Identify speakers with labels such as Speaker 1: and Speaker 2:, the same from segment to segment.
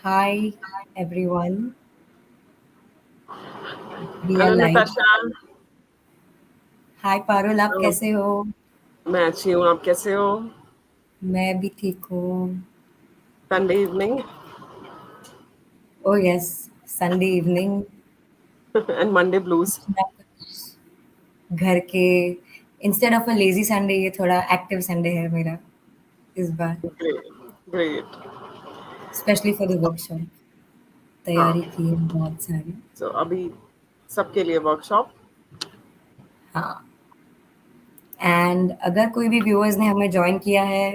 Speaker 1: Hi everyone, we are
Speaker 2: hello
Speaker 1: live.
Speaker 2: Natasha.
Speaker 1: Hi Parul, आप
Speaker 2: तो
Speaker 1: कैसे हो?
Speaker 2: मैं अच्छी हूँ, आप कैसे हो?
Speaker 1: मैं भी ठीक हूँ.
Speaker 2: Sunday evening
Speaker 1: Oh yes, Sunday evening.
Speaker 2: And Monday blues.
Speaker 1: कुछ ना कुछ घर के instead of a lazy Sunday ये थोड़ा एक्टिव संडे है मेरा इस बार,
Speaker 2: great great.
Speaker 1: Specially for the workshop.
Speaker 2: हाँ,
Speaker 1: तैयारी की है बहुत सारी.
Speaker 2: तो अभी सबके लिए वर्कशॉप।
Speaker 1: हाँ. एंड अगर कोई भी व्यूअर्स ने हमें ज्वाइन किया है,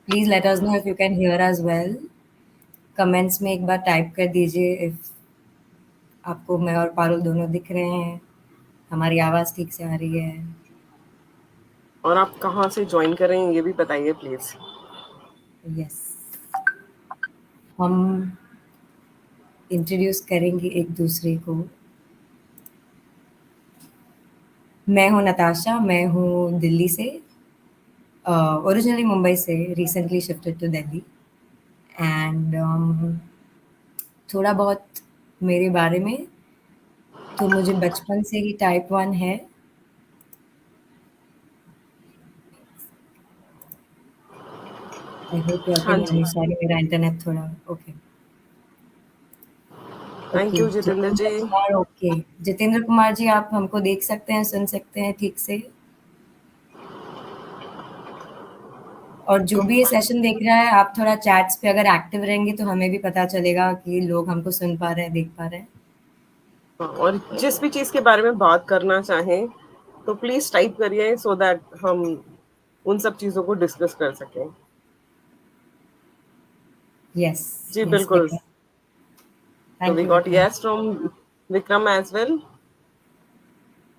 Speaker 1: please let us know if you can hear us well. Comments में एक बार टाइप कर दीजिए इफ आपको मैं और पारुल दोनों दिख रहे हैं, हमारी आवाज़ ठीक से आ रही है.
Speaker 2: और आप कहाँ से ज्वाइन करें ये भी बताइए प्लीज।
Speaker 1: यस, हम इंट्रोड्यूस करेंगे एक दूसरे को. मैं हूँ नताशा, मैं हूँ दिल्ली से, ओरिजिनली मुंबई से, recently shifted to Delhi. And थोड़ा बहुत मेरे बारे में, तो मुझे बचपन से ही टाइप 1 है. आई होप यू
Speaker 2: हाँ
Speaker 1: कैन हियर
Speaker 2: जी,
Speaker 1: मी. सॉरी, मेरा इंटरनेट थोड़ा okay.
Speaker 2: Thank
Speaker 1: okay,
Speaker 2: you Jitendra
Speaker 1: Jitendra
Speaker 2: ji.
Speaker 1: Kumar. Okay, Jitendra Kumar ji, आप हमको देख सकते हैं, सुन सकते हैं ठीक से? और जो भी ये सेशन देख रहा है, आप थोड़ा चैट्स पे अगर एक्टिव रहेंगे तो हमें भी पता चलेगा कि लोग हमको सुन पा रहे हैं, देख पा रहे हैं.
Speaker 2: हाँ, और जिस भी चीज के बारे में बात करना चाहें तो प्लीज टाइप करिए सो दैट हम उन सब चीजों को डिस्कस कर सकें।
Speaker 1: यस,
Speaker 2: जी
Speaker 1: यस
Speaker 2: बिल्कुल।
Speaker 1: विक्रम.
Speaker 2: तो
Speaker 1: thank
Speaker 2: we
Speaker 1: you
Speaker 2: got
Speaker 1: Vikram.
Speaker 2: Yes from Vikram as well.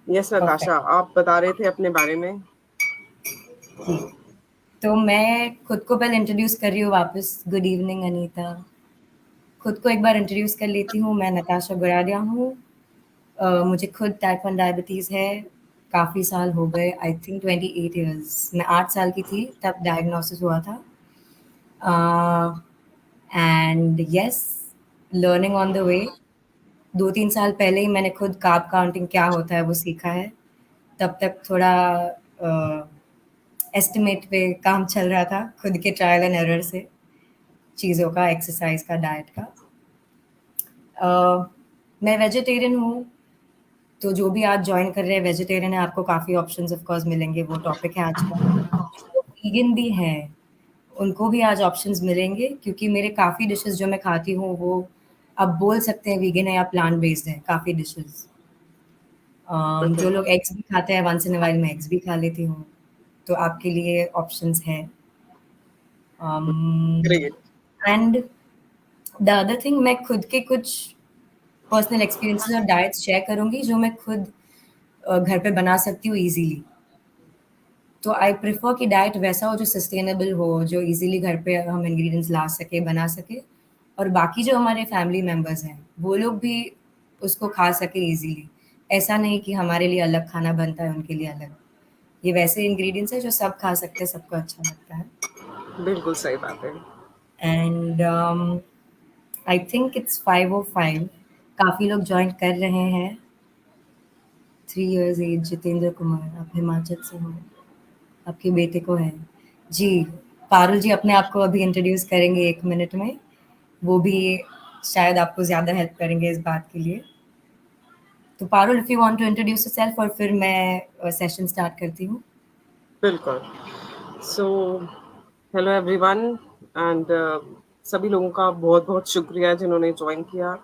Speaker 2: Yes Natasha,
Speaker 1: perfect.
Speaker 2: आप बता रहे थे अपने बारे में।
Speaker 1: जी, तो मैं खुद को पहले इंट्रोड्यूस कर रही हूँ वापस. Good evening Anita. खुद को एक बार इंट्रोड्यूस कर लेती हूँ. मैं नताशा गुराडिया हूँ. मुझे खुद टाइप 1 डायबिटीज़ है. काफ़ी साल हो गए, आई थिंक 28 ईयर्स. मैं 8 साल की थी तब डायग्नोसिस हुआ था. And yes, learning on the way. 2-3 साल पहले ही मैंने खुद कार्ब काउंटिंग क्या होता है वो सीखा है. तब तक थोड़ा एस्टिमेट पे काम चल रहा था, खुद के ट्रायल एंड एरर से, चीज़ों का, एक्सरसाइज का, डाइट का. मैं वेजिटेरियन हूँ, तो जो भी आज जॉइन कर रहे हैं वेजिटेरियन है, आपको काफ़ी ऑप्शंस ऑफ कोर्स मिलेंगे, वो टॉपिक है आज का. जो वीगन भी हैं, उनको भी आज ऑप्शंस मिलेंगे, क्योंकि मेरे काफ़ी डिशेज़ जो मैं खाती हूँ वो आप बोल सकते हैं वीगन है या प्लांट बेस्ड है, काफ़ी डिशेज़.
Speaker 2: ओके,
Speaker 1: जो लोग एग्स भी खाते हैं, वंस इन अ व्हाइल मैं एग्स भी खा लेती हूँ, तो आपके लिए ऑप्शंस हैं.
Speaker 2: Great.
Speaker 1: And the other thing, मैं खुद के कुछ पर्सनल एक्सपीरियंसेस और डाइट्स शेयर करूँगी जो मैं खुद घर पे बना सकती हूँ ईज़िली. तो आई प्रेफ़र कि डाइट वैसा हो जो सस्टेनेबल हो, जो ईज़िली घर पे हम इंग्रीडिएंट्स ला सकें, बना सकें, और बाकी जो हमारे फैमिली मेंबर्स हैं, वो लोग भी उसको खा सकें ईज़िली. ऐसा नहीं कि हमारे लिए अलग खाना बनता है, उनके लिए अलग. ये वैसे इंग्रीडिएंट्स हैं जो सब खा सकते हैं, सबको अच्छा लगता है.
Speaker 2: बिल्कुल सही बात है।
Speaker 1: And I think it's 5:05. काफ़ी लोग जॉइन कर रहे हैं. 3 इयर्स एज, जितेंद्र कुमार, आप हिमाचल से हो, आपके बेटे को है. जी, पारुल जी अपने आप को अभी इंट्रोड्यूस करेंगे 1 मिनट में. वो भी शायद आपको ज़्यादा हेल्प करेंगे इस बात के लिए. तो Parul, if you want to introduce yourself, और फिर मैं सेशन स्टार्ट करती हूँ.
Speaker 2: बिल्कुल। सो हेलो एवरीवन एंड सभी लोगों का बहुत बहुत शुक्रिया जिन्होंने ज्वाइन किया।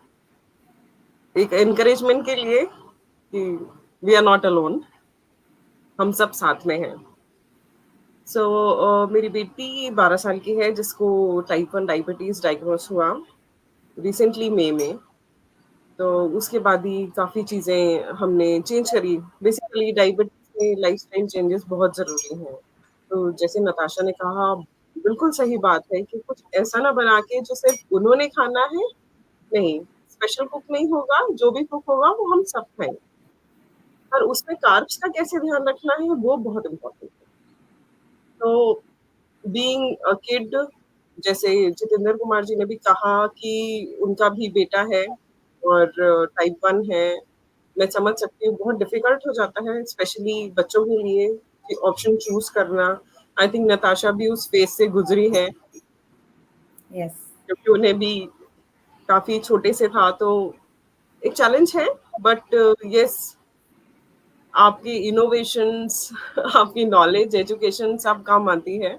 Speaker 2: एक एनकरेजमेंट के लिए कि वी आर नॉट अलोन, हम सब साथ में हैं। मेरी बेटी 12 साल की है जिसको टाइप 1 डायबिटीज डायग्नोस हुआ रिसेंटली मई में। तो उसके बाद ही काफ़ी चीज़ें हमने चेंज करी। बेसिकली डायबिटीज़ में लाइफ़स्टाइल चेंजेस बहुत ज़रूरी हैं। तो जैसे नताशा ने कहा, बिल्कुल सही बात है कि कुछ ऐसा ना बना के जो सिर्फ़ उन्होंने खाना है, नहीं, स्पेशल कुक नहीं होगा, जो भी कुक होगा वो हम सब खाएँ। पर उसमें कार्ब्स का कैसे ध्यान रखना है वो बहुत इम्पोर्टेंट है। तो बीइंग अ किड जैसे जितेंद्र कुमार जी ने भी कहा कि उनका भी बेटा है और टाइप 1 है। मैं समझ सकती हूँ बहुत डिफ़िकल्ट हो जाता है स्पेशली बच्चों के लिए कि ऑप्शन चूज़ करना। आई थिंक नताशा भी उस फ़ेज़ से गुज़री है
Speaker 1: यस।
Speaker 2: क्योंकि उन्हें भी काफ़ी छोटे से था तो एक चैलेंज है बट येस आपकी इनोवेशंस आपकी नॉलेज, एजुकेशन सब काम आती है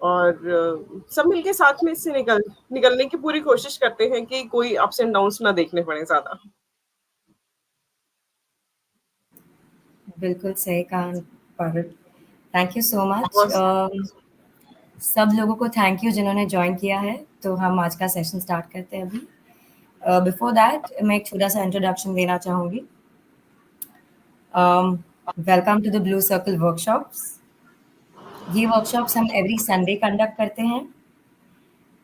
Speaker 2: और सब मिलके साथ में इससे निकलने की पूरी कोशिश करते हैं कि कोई अप्स एंड डाउन्स ना देखने पड़े ज़्यादा।
Speaker 1: बिल्कुल सही कहा Parul. Thank you so much.
Speaker 2: बहुत
Speaker 1: सब लोगों को थैंक यू जिन्होंने जॉइन किया है। तो हम आज का सेशन स्टार्ट करते हैं अभी। बिफोर दैट मैं एक छोटा-सा इंट्रोडक्शन देना चाहूँगी। Welcome to the blue circle workshops. ये वर्कशॉप्स हम एवरी संडे कंडक्ट करते हैं।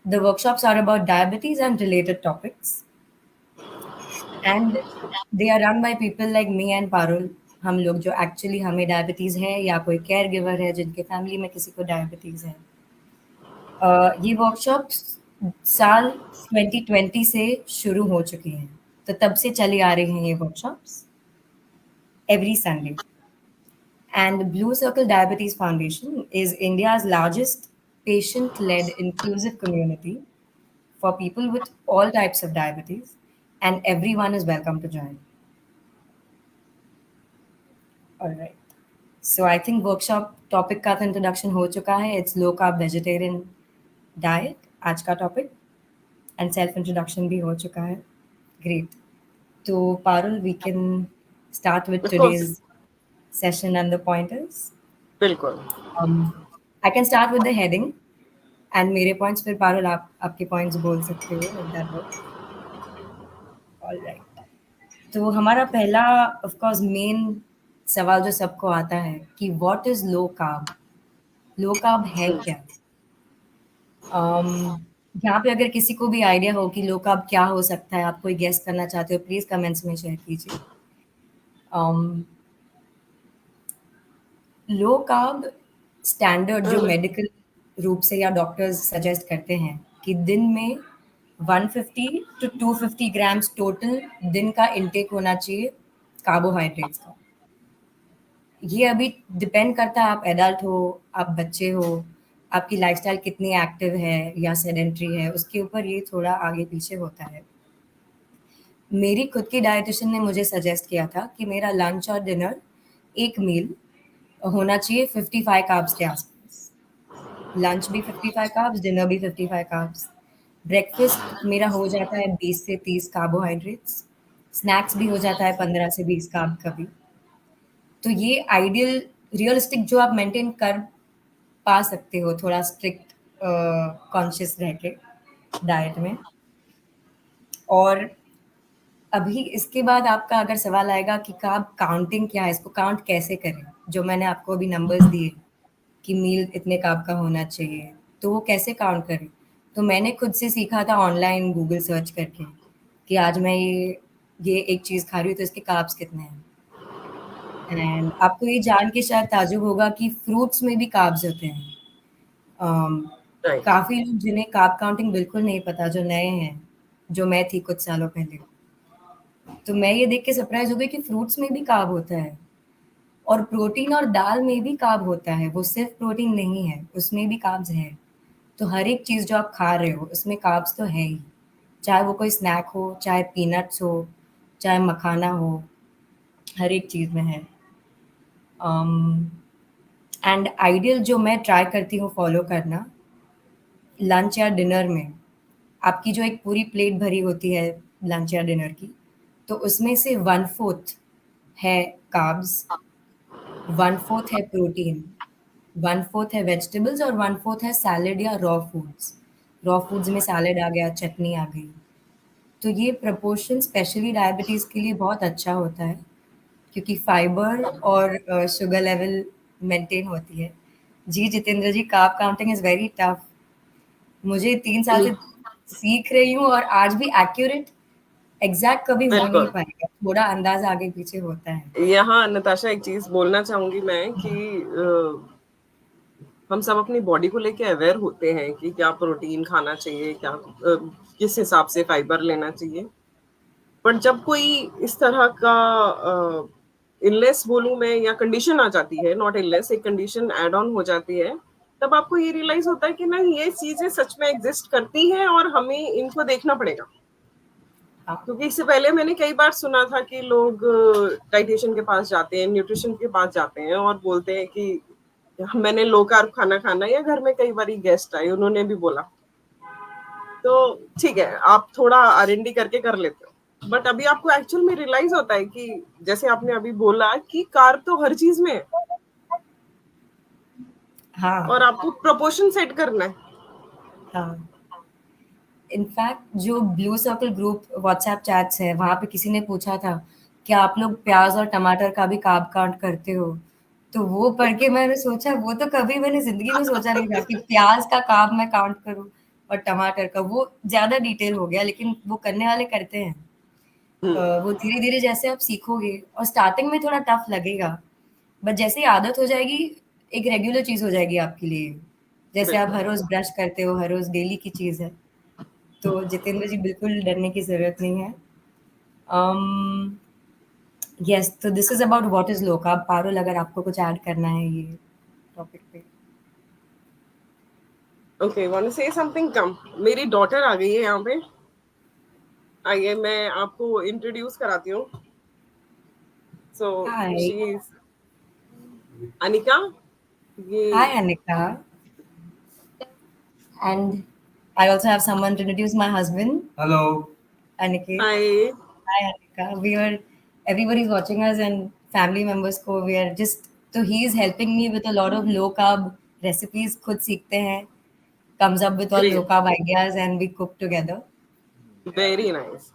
Speaker 1: The workshops are about diabetes and related topics and they are run by people like me and Parul. हम लोग जो एक्चुअली हमें डायबिटीज़ है या कोई केयर गिवर है जिनके फैमिली में किसी को डायबिटीज़ है। ये वर्कशॉप्स साल 2020 से शुरू हो चुकी हैं, तो तब से चली आ रही हैं ये workshops every Sunday. And Blue Circle Diabetes Foundation is India's largest patient-led inclusive community for people with all types of diabetes, and everyone is welcome to join. All right. So I think workshop topic का तो introduction हो चुका है. It's low carb vegetarian diet आज का topic and self introduction भी हो चुका है. Great. So Parul, we can start with
Speaker 2: of course
Speaker 1: today's session and the pointers.
Speaker 2: बिल्कुल।
Speaker 1: I can start with the heading and मेरे पॉइंट्स फिर पारुल आप आपके पॉइंट्स बोल सकते हो इफ दैट वर्क्स। ऑलराइट। तो हमारा पहला ऑफ कोर्स मेन सवाल जो सबको आता है कि what is low carb? Low carb है
Speaker 2: हुँ,
Speaker 1: क्या? यहाँ पे अगर किसी को भी आइडिया हो कि लो कार्ब क्या हो सकता है, आप कोई गेस करना चाहते हो, प्लीज कमेंट्स में शेयर कीजिए। लो कार्ब स्टैंडर्ड जो मेडिकल रूप से या डॉक्टर्स सजेस्ट करते हैं कि दिन में 150 टू 250 ग्राम्स टोटल दिन का इंटेक होना चाहिए कार्बोहाइड्रेट्स का। ये अभी डिपेंड करता है आप एडल्ट हो, आप बच्चे हो, आपकी लाइफस्टाइल कितनी एक्टिव है या सेडेंट्री है, उसके ऊपर ये थोड़ा आगे पीछे होता है। मेरी खुद की डायटिशियन ने मुझे सजेस्ट किया था कि मेरा लंच और डिनर एक मील होना चाहिए 55 कार्ब्स के आसपास। लंच भी 55 कार्ब्स, डिनर भी 55 कार्ब्स। ब्रेकफ़ास्ट मेरा हो जाता है 20 से 30 कार्बोहाइड्रेट्स, स्नैक्स भी हो जाता है 15 से 20 कार्ब कभी। तो ये आइडियल रियलिस्टिक जो आप मेंटेन कर पा सकते हो थोड़ा स्ट्रिक्ट कॉन्शियस रह के डाइट में। और अभी इसके बाद आपका अगर सवाल आएगा कि कार्ब काउंटिंग क्या है, इसको काउंट कैसे करें? जो मैंने आपको अभी नंबर्स दिए कि मील इतने कार्ब का होना चाहिए, तो वो कैसे काउंट करें? तो मैंने खुद से सीखा था ऑनलाइन गूगल सर्च करके कि आज मैं ये एक चीज़ खा रही हूँ तो इसके कार्ब्स कितने हैं। एंड आपको ये जान के शायद ताज्जुब होगा कि फ्रूट्स में भी कार्ब्स होते हैं। अम,
Speaker 2: राइट,
Speaker 1: काफ़ी लोग जिन्हें कार्ब काउंटिंग बिल्कुल नहीं पता, जो नए हैं, जो मैं थी कुछ सालों पहले। तो मैं ये देख के सरप्राइज़ हो गई कि फ्रूट्स में भी कार्ब होता है और प्रोटीन और दाल में भी कार्ब होता है, वो सिर्फ़ प्रोटीन नहीं है, उसमें भी कार्ब्स हैं। तो हर एक चीज़ जो आप खा रहे हो, उसमें कार्ब्स तो है ही। चाहे वो कोई स्नैक हो, चाहे पीनट्स हो, चाहे मखाना हो, हर एक चीज़ में है। एंड आइडियल जो मैं ट्राई करती हूँ फ़ॉलो करना, लंच या डिनर में आपकी जो एक पूरी प्लेट भरी होती है लंच या डिनर की, तो उसमें से 1/4 है कार्ब्स, 1/4 है प्रोटीन, 1/4 है वेजिटेबल्स और 1/4 है सैलेड या रॉ फूड्स। रॉ फूड्स में सैलेड आ गया, चटनी आ गई। तो ये प्रपोर्शन स्पेशली डायबिटीज़ के लिए बहुत अच्छा होता है क्योंकि फाइबर और शुगर लेवल मेंटेन होती है। जी, Jitendra ji, carb counting is very tough. मुझे 3 साल
Speaker 2: बिल
Speaker 1: से सीख रही हूँ और आज भी एक्यूरेट एग्ज़ैक्ट कभी हो नहीं
Speaker 2: बिल्कुल।
Speaker 1: पाएगा। थोड़ा अंदाज़ा आगे-पीछे होता है।
Speaker 2: यहाँ नताशा एक चीज़ बोलना चाहूँगी मैं कि हम सब अपनी बॉडी को लेके अवेयर होते हैं कि क्या प्रोटीन खाना चाहिए, क्या किस हिसाब से फाइबर लेना चाहिए। बट जब कोई इस तरह का इलनेस बोलूं मैं या कंडीशन आ जाती है, नॉट इलनेस, एक कंडीशन एड ऑन हो जाती है, तब आपको ये रियलाइज होता है कि नहीं, ये चीजें सच में एग्जिस्ट करती हैं और हमें इनको देखना पड़ेगा।
Speaker 1: हाँ,
Speaker 2: क्योंकि इससे पहले मैंने कई बार सुना था कि लोग डाइटिशियन के पास जाते हैं, न्यूट्रिशन के पास जाते हैं और बोलते हैं कि मैंने लो कार्ब खाना खाना है, या घर में कई बार गेस्ट आए उन्होंने भी बोला, तो ठीक है, आप थोड़ा R&D करके कर लेते हो, बट अभी आपको एक्चुअल में रियलाइज होता है कि जैसे आपने अभी बोला कि कार्ब तो हर चीज में है
Speaker 1: हाँ,
Speaker 2: और आपको प्रोपोर्शन सेट करना है।
Speaker 1: हाँ। इनफैक्ट जो blue circle group WhatsApp chats है, वहाँ पे किसी ने पूछा था कि आप लोग प्याज और टमाटर का भी कार्ब काउंट करते हो? तो वो पढ़ के मैंने सोचा, वो तो कभी मैंने जिंदगी में सोचा नहीं था कि प्याज का कार्ब मैं काउंट करूँ और टमाटर का। वो ज्यादा डिटेल हो गया, लेकिन वो करने वाले करते हैं। वो धीरे धीरे जैसे आप सीखोगे, और स्टार्टिंग में थोड़ा टफ लगेगा, बट जैसे ही आदत हो जाएगी, एक रेगुलर चीज हो जाएगी आपके लिए। जैसे आप
Speaker 2: बिल्कुल।
Speaker 1: हर रोज ब्रश करते हो, हर रोज डेली की चीज है। तो जितेंद्र जी, बिल्कुल डरने की ज़रूरत नहीं है। अम, यस, तो this is about what is low carb. Parul, अगर आपको कुछ ऐड करना है ये टॉपिक पे।
Speaker 2: Okay, want to say something? Come, मेरी डॉटर आ गई है यहाँ पे। आइए मैं आपको इंट्रोड्यूस कराती हूँ। So
Speaker 1: hi.
Speaker 2: She is Anika. ये
Speaker 1: hi Anika. And I also have someone to introduce, my husband. Hello Aniket.
Speaker 2: Hi.
Speaker 1: Hi Anika. We are, everybody is watching us and family members को we are just, तो he is helping me with a lot of low carb recipes, खुद सीखते हैं, comes up with all low
Speaker 2: great,
Speaker 1: carb ideas and we cook together.
Speaker 2: Very nice,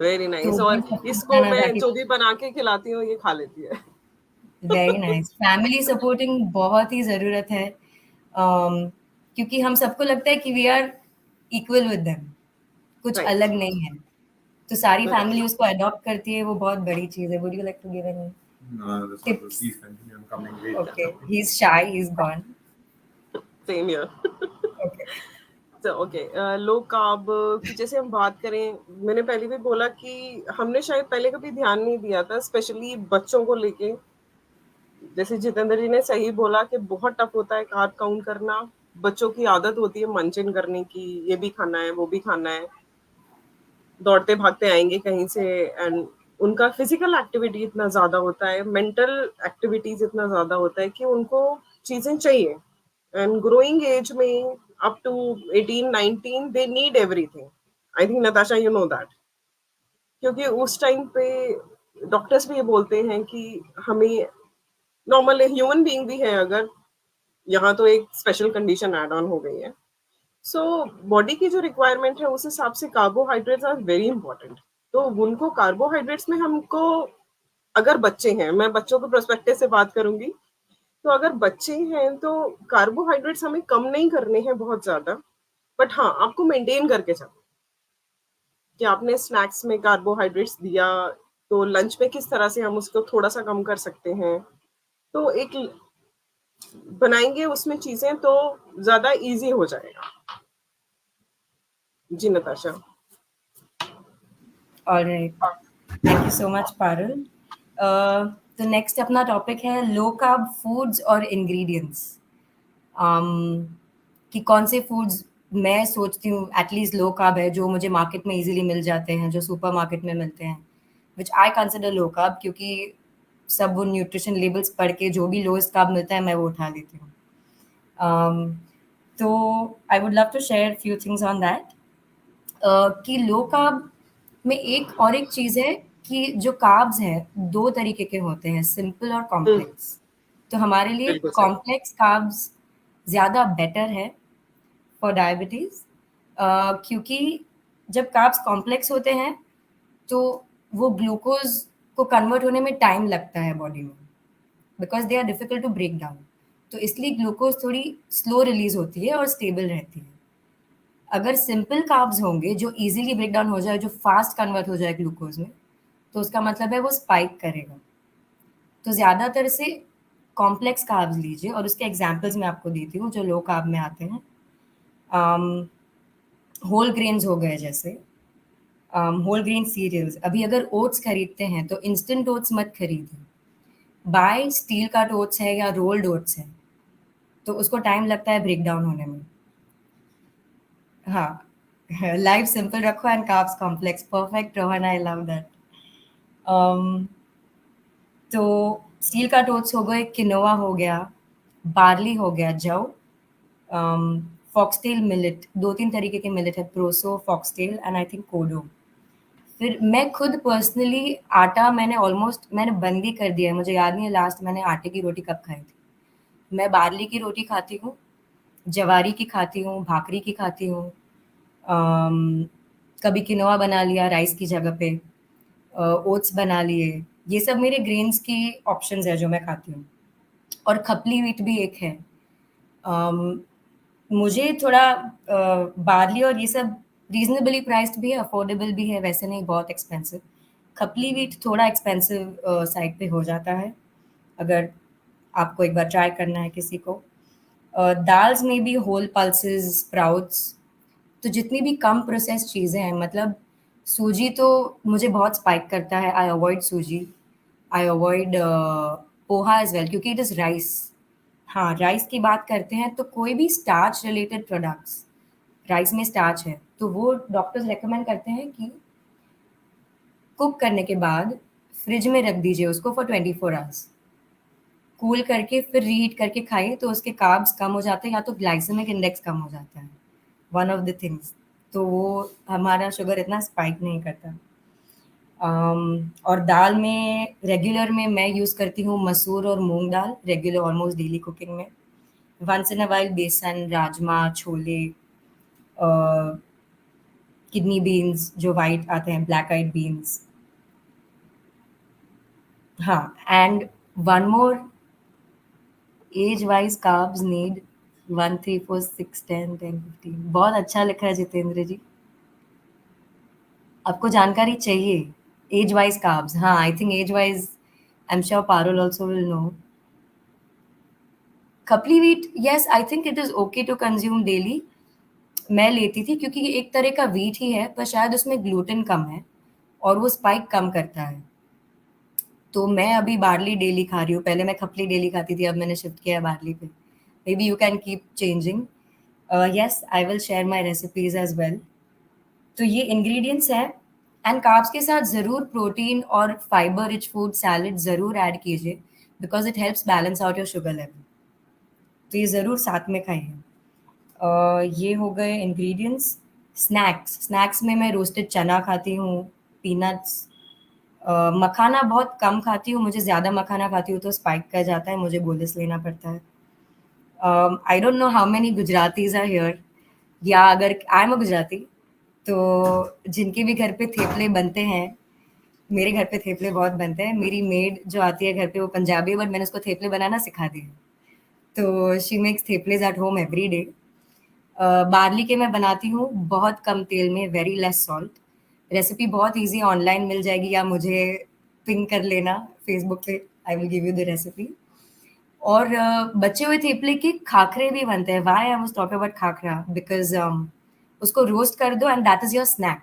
Speaker 2: very
Speaker 1: तो
Speaker 2: nice.
Speaker 1: बस
Speaker 2: और
Speaker 1: सबको
Speaker 2: इसको
Speaker 1: बताना था
Speaker 2: मैं
Speaker 1: कि
Speaker 2: जो भी बना के खिलाती हूँ ये खा लेती है।
Speaker 1: Very nice. फैमिली सपोर्टिंग बहुत ही ज़रूरत है। क्योंकि हम सबको लगता है कि we are equal with them, कुछ
Speaker 2: राइट।
Speaker 1: अलग नहीं है। तो सारी
Speaker 2: राइट।
Speaker 1: फैमिली उसको अडॉप्ट करती है, वो बहुत बड़ी चीज़ है। Would you like to give any tips? Okay, he is shy, he is gone.
Speaker 2: Same here.
Speaker 1: Okay.
Speaker 2: तो ओके, लो कार्ब की जैसे हम बात करें, मैंने पहले भी बोला कि हमने शायद पहले कभी ध्यान नहीं दिया था, स्पेशली बच्चों को लेके। जैसे जितेंद्र जी ने सही बोला कि बहुत टफ होता है कार्ब काउंट करना। बच्चों की आदत होती है मंचन करने की, ये भी खाना है, वो भी खाना है, दौड़ते भागते आएंगे कहीं से। एंड उनका फिजिकल एक्टिविटी इतना ज्यादा होता है, मेंटल एक्टिविटीज इतना ज्यादा होता है कि उनको चीजें चाहिए। एंड ग्रोइंग एज में up to 18-19 they need everything. I think Natasha you know that. क्योंकि उस टाइम पे डॉक्टर्स भी ये बोलते हैं कि हमें, नॉर्मल ह्यूमन बीइंग भी है अगर, यहाँ तो एक स्पेशल कंडीशन एड ऑन हो गई है। सो बॉडी की जो रिक्वायरमेंट है उस हिसाब से कार्बोहाइड्रेट्स आर वेरी इंपॉर्टेंट। तो उनको कार्बोहाइड्रेट्स में हमको, अगर बच्चे हैं, मैं बच्चों के पर्सपेक्टिव से बात करूंगी, तो अगर बच्चे हैं तो कार्बोहाइड्रेट्स हमें कम नहीं करने हैं बहुत ज्यादा, बट हाँ आपको मेंटेन करके चलना। कि आपने स्नैक्स में कार्बोहाइड्रेट्स दिया, तो लंच में किस तरह से हम उसको थोड़ा सा कम कर सकते हैं। तो एक बनाएंगे उसमें चीजें तो ज्यादा इजी हो जाएगा। जी Natasha.
Speaker 1: Alright, thank you so much Parul. तो नेक्स्ट अपना टॉपिक है लो कार्ब फूड्स और इंग्रेडिएंट्स। कि कौन से फूड्स मैं सोचती हूँ एटलीस्ट लो कार्ब है, जो मुझे मार्केट में इजीली मिल जाते हैं, जो सुपर मार्केट में मिलते हैं, विच आई कंसिडर लो कार्ब, क्योंकि सब वो न्यूट्रिशन लेबल्स पढ़ के जो भी लोएस्ट कार्ब मिलता है मैं वो उठा लेती हूँ। तो I would love to share few things on that. कि लो कार्ब में एक चीज़ है कि जो कार्ब्स हैं 2 तरीके के होते हैं, सिंपल और
Speaker 2: हम्म,
Speaker 1: कॉम्प्लेक्स। तो हमारे लिए
Speaker 2: बिल्कुल सही।
Speaker 1: कॉम्प्लेक्स कार्ब्स ज़्यादा बेटर है फॉर डायबिटीज़। क्योंकि जब कार्ब्स कॉम्प्लेक्स होते हैं, तो वो ग्लूकोज़ को कन्वर्ट होने में टाइम लगता है बॉडी में, because they are difficult to break down. तो इसलिए ग्लूकोज़ थोड़ी स्लो रिलीज़ होती है और स्टेबल रहती है। अगर सिंपल कार्ब्स होंगे जो इजीली ब्रेक डाउन हो जाए, जो फास्ट कन्वर्ट हो जाए ग्लूकोज में, तो उसका मतलब है वो स्पाइक करेगा। तो ज़्यादातर से कॉम्प्लेक्स कार्ब्स लीजिए और उसके एग्ज़ाम्पल्स मैं आपको देती हूँ जो लो कार्ब में आते हैं। अम, होल ग्रेन्स हो गए जैसे होल ग्रेन सीरियल्स। अभी अगर ओट्स खरीदते हैं तो इंस्टेंट ओट्स मत खरीदिए। बाय स्टील कट ओट्स है या रोल्ड ओट्स है, तो उसको टाइम लगता है ब्रेक डाउन होने में। हाँ, लाइफ सिंपल रखो and carbs complex. Perfect Rohan, I love that. Um, तो स्टील कट ओट्स हो गए, किनोआ हो गया, बार्ली हो गया, जव, फॉक्सटेल मिलेट, 2-3 तरीके के मिलेट है, proso, foxtail and I think kodo. फिर मैं खुद पर्सनली आटा मैंने बंद ही कर दिया है, मुझे याद नहीं है लास्ट मैंने आटे की रोटी कब खाई थी। मैं बार्ली की रोटी खाती हूँ, जवारी की खाती हूँ, भाकरी की खाती हूँ, अम, कभी किनोआ बना लिया राइस की जगह पे, ओट्स बना लिए। ये सब मेरे ग्रेन्स की ऑप्शंस है जो मैं खाती हूँ। और खपली व्हीट भी एक है। अम, मुझे थोड़ा बार्ली और ये सब रीज़नेबली प्राइस्ड भी है, अफोर्डेबल भी है, वैसे नहीं बहुत एक्सपेंसिव। खपली व्हीट थोड़ा एक्सपेंसिव साइड पे हो जाता है, अगर आपको एक बार ट्राई करना है किसी को। दाल्स में भी होल पल्सेस, स्प्राउट्स, तो जितनी भी कम प्रोसेस्ड चीज़ें हैं, मतलब सूजी तो मुझे बहुत स्पाइक करता है, आई अवॉइड सूजी। I avoid poha as well क्योंकि इट इज़ राइस। हाँ, राइस की बात करते हैं तो कोई भी स्टार्च रिलेटेड प्रोडक्ट्स, राइस में स्टार्च है, तो वो डॉक्टर्स रिकमेंड करते हैं कि कुक करने के बाद फ्रिज में रख दीजिए उसको फॉर 24 आवर्स। कूल करके फिर रीहीट करके खाइए तो उसके कार्ब्स कम हो जाते हैं या तो ग्लाइसेमिक इंडेक्स कम हो जाता है, वन ऑफ द थिंग्स। तो वो हमारा शुगर इतना स्पाइक नहीं करता। और दाल में रेगुलर में मैं यूज़ करती हूँ मसूर और मूँग दाल, रेगुलर ऑलमोस्ट डेली कुकिंग में। वंस इन अ व्हाइल बेसन, राजमा, छोले, अ, किडनी बीन्स जो व्हाइट आते हैं, ब्लैक आइड बीन्स। हाँ, and one more, as wise carbs need 1, 3, 4, 6, 10, 10, 15। बहुत अच्छा लिखा है जितेंद्र जी। आपको जानकारी चाहिए एज वाइज कार्ब्स? हाँ, I think age wise, I am sure Parul also will know. Khapli wheat, yes, I think it is okay to consume daily. मैं लेती थी क्योंकि ये एक तरह का व्हीट ही है, पर शायद उसमें ग्लूटेन कम है और वो स्पाइक कम करता है। तो मैं अभी बार्ली डेली खा रही हूँ, पहले मैं खपली डेली खाती थी, अब मैंने शिफ्ट किया है बार्ली पे। Maybe you can keep changing. Yes, I will share my recipes as well. तो ये इंग्रेडिएंट्स हैं। एंड कार्ब्स के साथ ज़रूर प्रोटीन और फाइबर रिच फूड सैलेड ज़रूर ऐड कीजिए, because it helps balance out your sugar level. तो ये ज़रूर साथ में खाइए। ये हो गए इंग्रेडिएंट्स। स्नैक्स, स्नैक्स में मैं रोस्टेड चना खाती हूँ, पीनट्स, मखाना बहुत कम खाती हूँ, मुझे ज़्यादा मखाना खाती हूँ तो स्पाइक कर जाता है, मुझे बोलिस लेना पड़ता है। I don't know how many Gujaratis are here, या अगर आई एम अ गुजराती, तो जिनके भी घर पे थेपले बनते हैं, मेरे घर पे थेपले बहुत बनते हैं। मेरी मेड जो आती है घर पे वो पंजाबी है, बट मैंने उसको थेपले बनाना सिखा दिया है। तो she makes theplas at home every day. Barley के मैं बनाती हूँ बहुत कम तेल में, वेरी लेस सॉल्ट। रेसिपी बहुत ईजी ऑनलाइन मिल जाएगी, या मुझे पिंग कर लेना फेसबुक पे, I will give you the recipe. और बचे हुए थेपले के खाखरे भी बनते हैं। Why I was talking about khakhra, because उसको रोस्ट कर दो and that is your snack.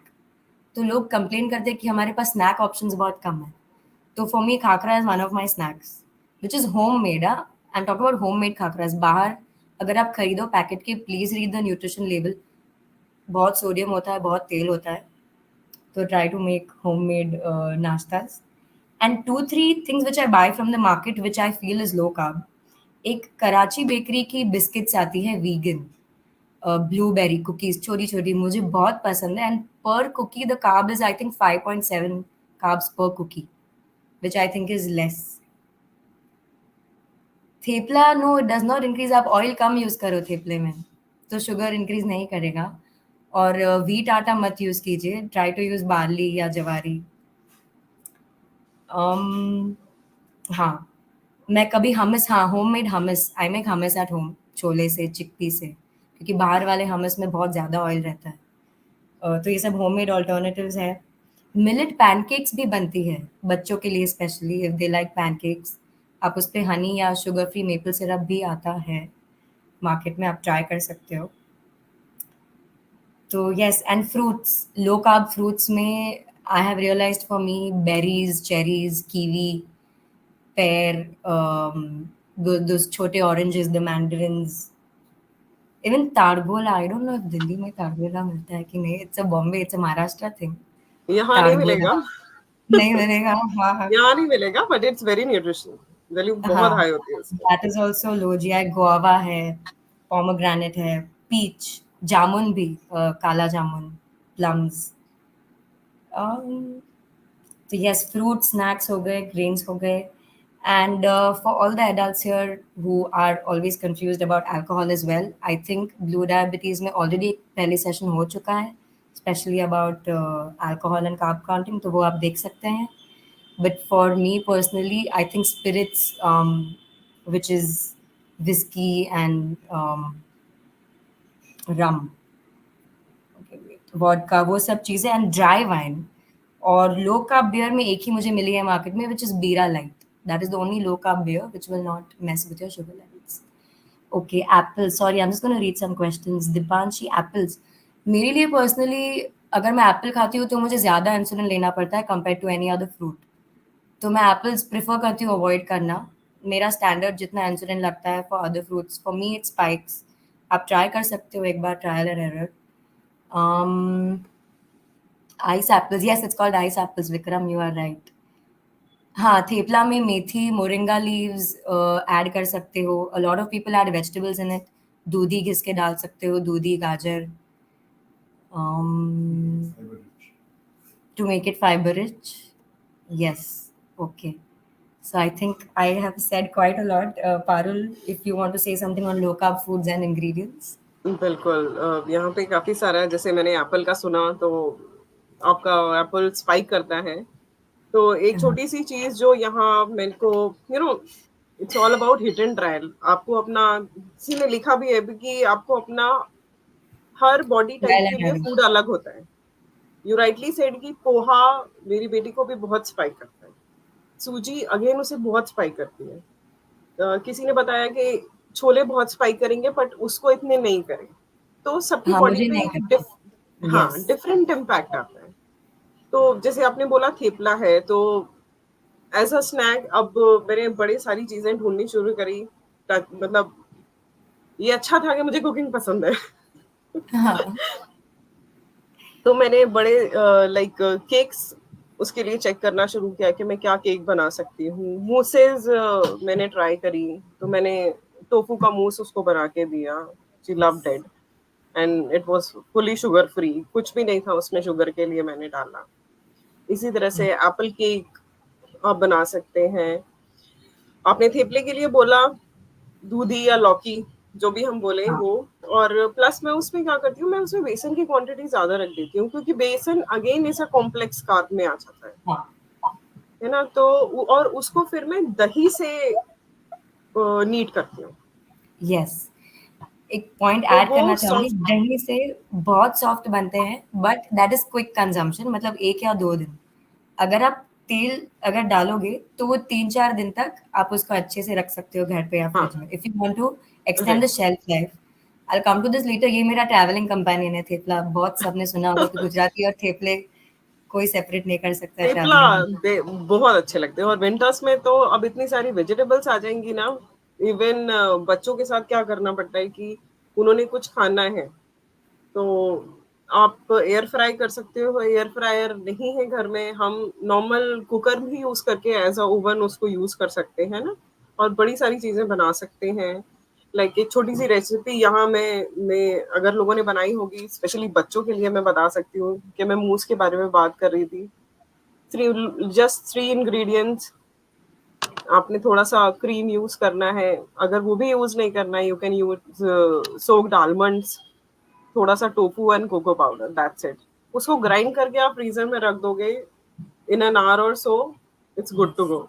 Speaker 1: तो लोग कंप्लेन करते हैं कि हमारे पास स्नैक ऑप्शंस बहुत कम है। तो for me khakhra is one of my snacks which is home made. I am talking about home made khakhras. बाहर अगर आप खरीदो पैकेट के, please read the nutrition label, बहुत सोडियम होता है, बहुत तेल होता है। तो try to make homemade nastas. And 2-3 things which I buy from the market which I feel is low carb. एक कराची बेकरी की बिस्किट्स आती है वीगन, ब्लूबेरी कुकीज, छोटी छोटी, मुझे बहुत पसंद है। And per cookie the carb is I think 5.7 carbs per cookie, which I think is less. Thepla, no it does not increase. आप ऑयल कम यूज करो थेपले में तो शुगर इंक्रीज नहीं करेगा। और व्हीट आटा मत यूज कीजिए, ट्राई टू यूज बार्ली या जवारी। um, हाँ, मैं कभी हमस, हाँ, homemade hummus, I make hummus at home, छोले से, चिकपी से, क्योंकि बाहर वाले हमस में बहुत ज़्यादा ऑयल रहता है। तो ये सब होममेड ऑल्टरनेटिव्स हैं। मिलेट पैनकेक्स भी बनती है बच्चों के लिए, specially if they like pancakes. आप उस पे हनी या शुगर फ्री मेपल सिरप भी आता है मार्केट में, आप ट्राई कर सकते हो। तो yes, and fruits, low carb fruits में I have realised for me berries, cherries, kiwi, pear, those छोटे oranges, the mandarins, even targola. I don't know if Delhi में तारगोला मिलता है कि नहीं। It's a Bombay, it's a Maharashtra thing.
Speaker 2: यहाँ नहीं
Speaker 1: तारगोला
Speaker 2: मिलेगा।
Speaker 1: नहीं मिलेगा। हाँ हाँ
Speaker 2: यहाँ नहीं मिलेगा, but it's very nutritional, value बहुत
Speaker 1: हाँ,
Speaker 2: हाई होती है उसकी।
Speaker 1: that is also लोजिया है, गुआवा है, पोमोग्रेनेट है, पीच, जामुन भी, काला जामुन, प्लम्स। तो यस, फ्रूट स्नैक्स हो गए, ग्रेन्स हो गए। And for all the adults here who are always confused about alcohol as well, I think blue diabetes में ऑलरेडी पहले सेशन हो चुका है, especially about alcohol and carb counting, तो वो आप देख सकते हैं। But for me personally I think spirits, which is whiskey and rum, vodka, वो सब चीज़ें, एंड ड्राई वाइन। और लो कार्ब बियर में एक ही मुझे मिली है मार्केट में, which is Bira light. That is the only low carb beer which will not mess with your sugar levels. Okay, apple, sorry I am just gonna read some questions. Deepanshi, apples, मेरे लिए personally अगर मैं Apple खाती हूँ तो मुझे ज़्यादा insulin लेना पड़ता है compare to any other fruit, तो मैं एप्पल्स प्रेफर करती हूँ अवॉइड करना। मेरा स्टैंडर्ड जितना इंसुलिन लगता है for other fruits, for me it spikes. आप ट्राई कर सकते हो एक बार, trial and error. Ice apples, yes it's called ice apples, Vikram, you are right. हाँ, थेपला में मेथी, मोरिंगा लीव्स ऐड कर सकते हो। A lot of people add vegetables in it. दूधी घिस के डाल सकते हो, दूधी, गाजर, to make it fibre rich. Yes, okay. So I think I have said quite a lot. Parul, if you want to say something on low carb foods and ingredients.
Speaker 2: बिल्कुल, यहाँ पे काफ़ी सारा है, जैसे मैंने एप्पल का सुना तो आपका एप्पल स्पाइक करता है। तो एक
Speaker 1: हाँ,
Speaker 2: छोटी-सी चीज़ जो यहाँ मेरे को it's all about hit and trial. आपको अपना, किसी ने लिखा भी है कि आपको अपना हर बॉडी टाइप
Speaker 1: trial
Speaker 2: के
Speaker 1: and
Speaker 2: लिए
Speaker 1: error.
Speaker 2: फूड अलग होता है। यू राइटली सेड कि पोहा मेरी बेटी को भी बहुत स्पाइक करता है। सूजी अगेन उसे बहुत स्पाइक करती है। किसी ने बताया कि छोले बहुत स्पाइक करेंगे बट उसको इतने नहीं करें। तो सबकी
Speaker 1: हाँ,
Speaker 2: बॉडी
Speaker 1: मुझे
Speaker 2: पे
Speaker 1: नहीं
Speaker 2: एक
Speaker 1: करता। यस।
Speaker 2: डिफरेंट इम्पैक्ट आता है। तो जैसे आपने बोला थेपला है, तो एज़ अ स्नैक अब मैंने बड़ी सारी चीज़ें ढूँढनी शुरू करी। मतलब ये अच्छा था कि मुझे कुकिंग पसंद है।
Speaker 1: हाँ,
Speaker 2: तो मैंने बड़े लाइक केक्स उसके लिए चेक करना शुरू किया कि मैं क्या केक बना सकती हूँ। मूसेस मैंने ट्राई करी, तो मैंने टोफू का मूस उसको बना के दिया। She loved it and it was fully sugar free, कुछ भी नहीं था उसमें शुगर के लिए मैंने डाला। इसी तरह से एप्पल केक आप बना सकते हैं। आपने थेपले के लिए बोला दूधी या लौकी, जो भी हम बोले
Speaker 1: हाँ,
Speaker 2: वो। और प्लस मैं उसमें क्या करती हूँ, मैं उसमें बेसन की क्वांटिटी ज्यादा रख देती हूँ, क्योंकि बेसन अगेन ऐसा कॉम्प्लेक्स कार्ब में आ जाता
Speaker 1: हाँ,
Speaker 2: है ना। तो और उसको फिर मैं दही से नीट करती हूँ,
Speaker 1: यस। एक पॉइंट
Speaker 2: तो
Speaker 1: ऐड
Speaker 2: वो
Speaker 1: करना चाहूँगी,
Speaker 2: सॉफ्ट।
Speaker 1: दही से बहुत सॉफ्ट बनते हैं, but that is quick consumption, मतलब 1 या 2 दिन। अगर आप तेल अगर डालोगे, तो वो 3-4 दिन तक आप उसको अच्छे से रख सकते हो घर पे या
Speaker 2: हाँ,
Speaker 1: फ्रिज में। If you want to extend the
Speaker 2: right.
Speaker 1: Shelf life. I will come to this later. ये मेरा ट्रैवलिंग कंपेनियन है थेपला। बहुत सबने सुना होगा कि गुजराती और थेपले कोई सेपरेट नहीं कर सकता है
Speaker 2: थेपला
Speaker 1: ट्रैवलिंग में।
Speaker 2: बहुत अच्छे लगते हैं, और विंटर्स में तो अब इतनी सारी वेजिटेबल्स आ जाएंगी ना। इवन बच्चों के साथ क्या करना पड़ता है कि उन्होंने कुछ खाना है, तो आप एयर फ्राई कर सकते हो। एयर फ्रायर नहीं है घर में, हम नॉर्मल कुकर भी यूज करके एज अ ओवन उसको यूज कर सकते हैं ना, और बड़ी सारी चीजें बना सकते हैं। लाइक एक छोटी सी रेसिपी यहाँ मैं अगर लोगों ने बनाई होगी, स्पेशली बच्चों के लिए मैं बता सकती हूँ कि मैं मूस के बारे में बात कर रही थी। Just 3 ingredients. आपने थोड़ा सा क्रीम यूज करना है, अगर वो भी यूज नहीं करना है you can use soaked almonds, थोड़ा सा tofu and cocoa powder, that's it. उसको ग्राइंड करके आप फ्रीजर में रख दोगे, इन एन आवर और so it's good to go.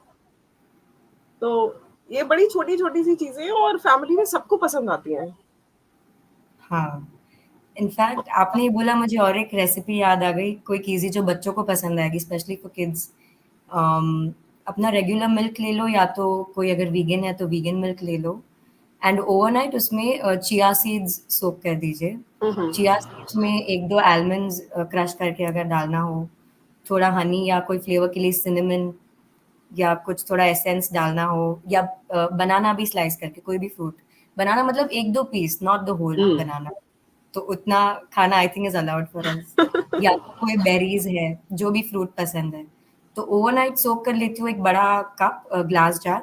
Speaker 2: तो ये बड़ी छोटी छोटी सी चीजें हैं और फैमिली में सबको पसंद आती हैं।
Speaker 1: हाँ, इनफैक्ट आपने ये बोला, मुझे और एक रेसिपी याद आ गई, क्विक ईज़ी, जो बच्चों को पसंद आएगी, स्पेशली फॉर किड्स। अपना रेगुलर मिल्क ले लो या तो कोई अगर वीगन है तो वीगन मिल्क ले लो एंड ओवरनाइट उसमें चिया सीड्स सोक कर दीजिए।
Speaker 2: हुँ, हुँ।
Speaker 1: चिया सीड्स में 1-2 आलमंड्स क्रश करके अगर डालना हो, थोड़ा हनी या कोई फ्लेवर के लिए सिनेमन या कुछ थोड़ा एसेंस डालना हो या बनाना भी स्लाइस करके कोई भी फ्रूट। बनाना मतलब 1-2 पीस नॉट द होल
Speaker 2: हुँ।
Speaker 1: बनाना। तो उतना खाना आई think is allowed for us. या तो कोई बेरीज़ है, जो भी फ्रूट पसंद है। तो ओवरनाइट सोक कर लेती हूँ एक बड़ा कप ग्लास जार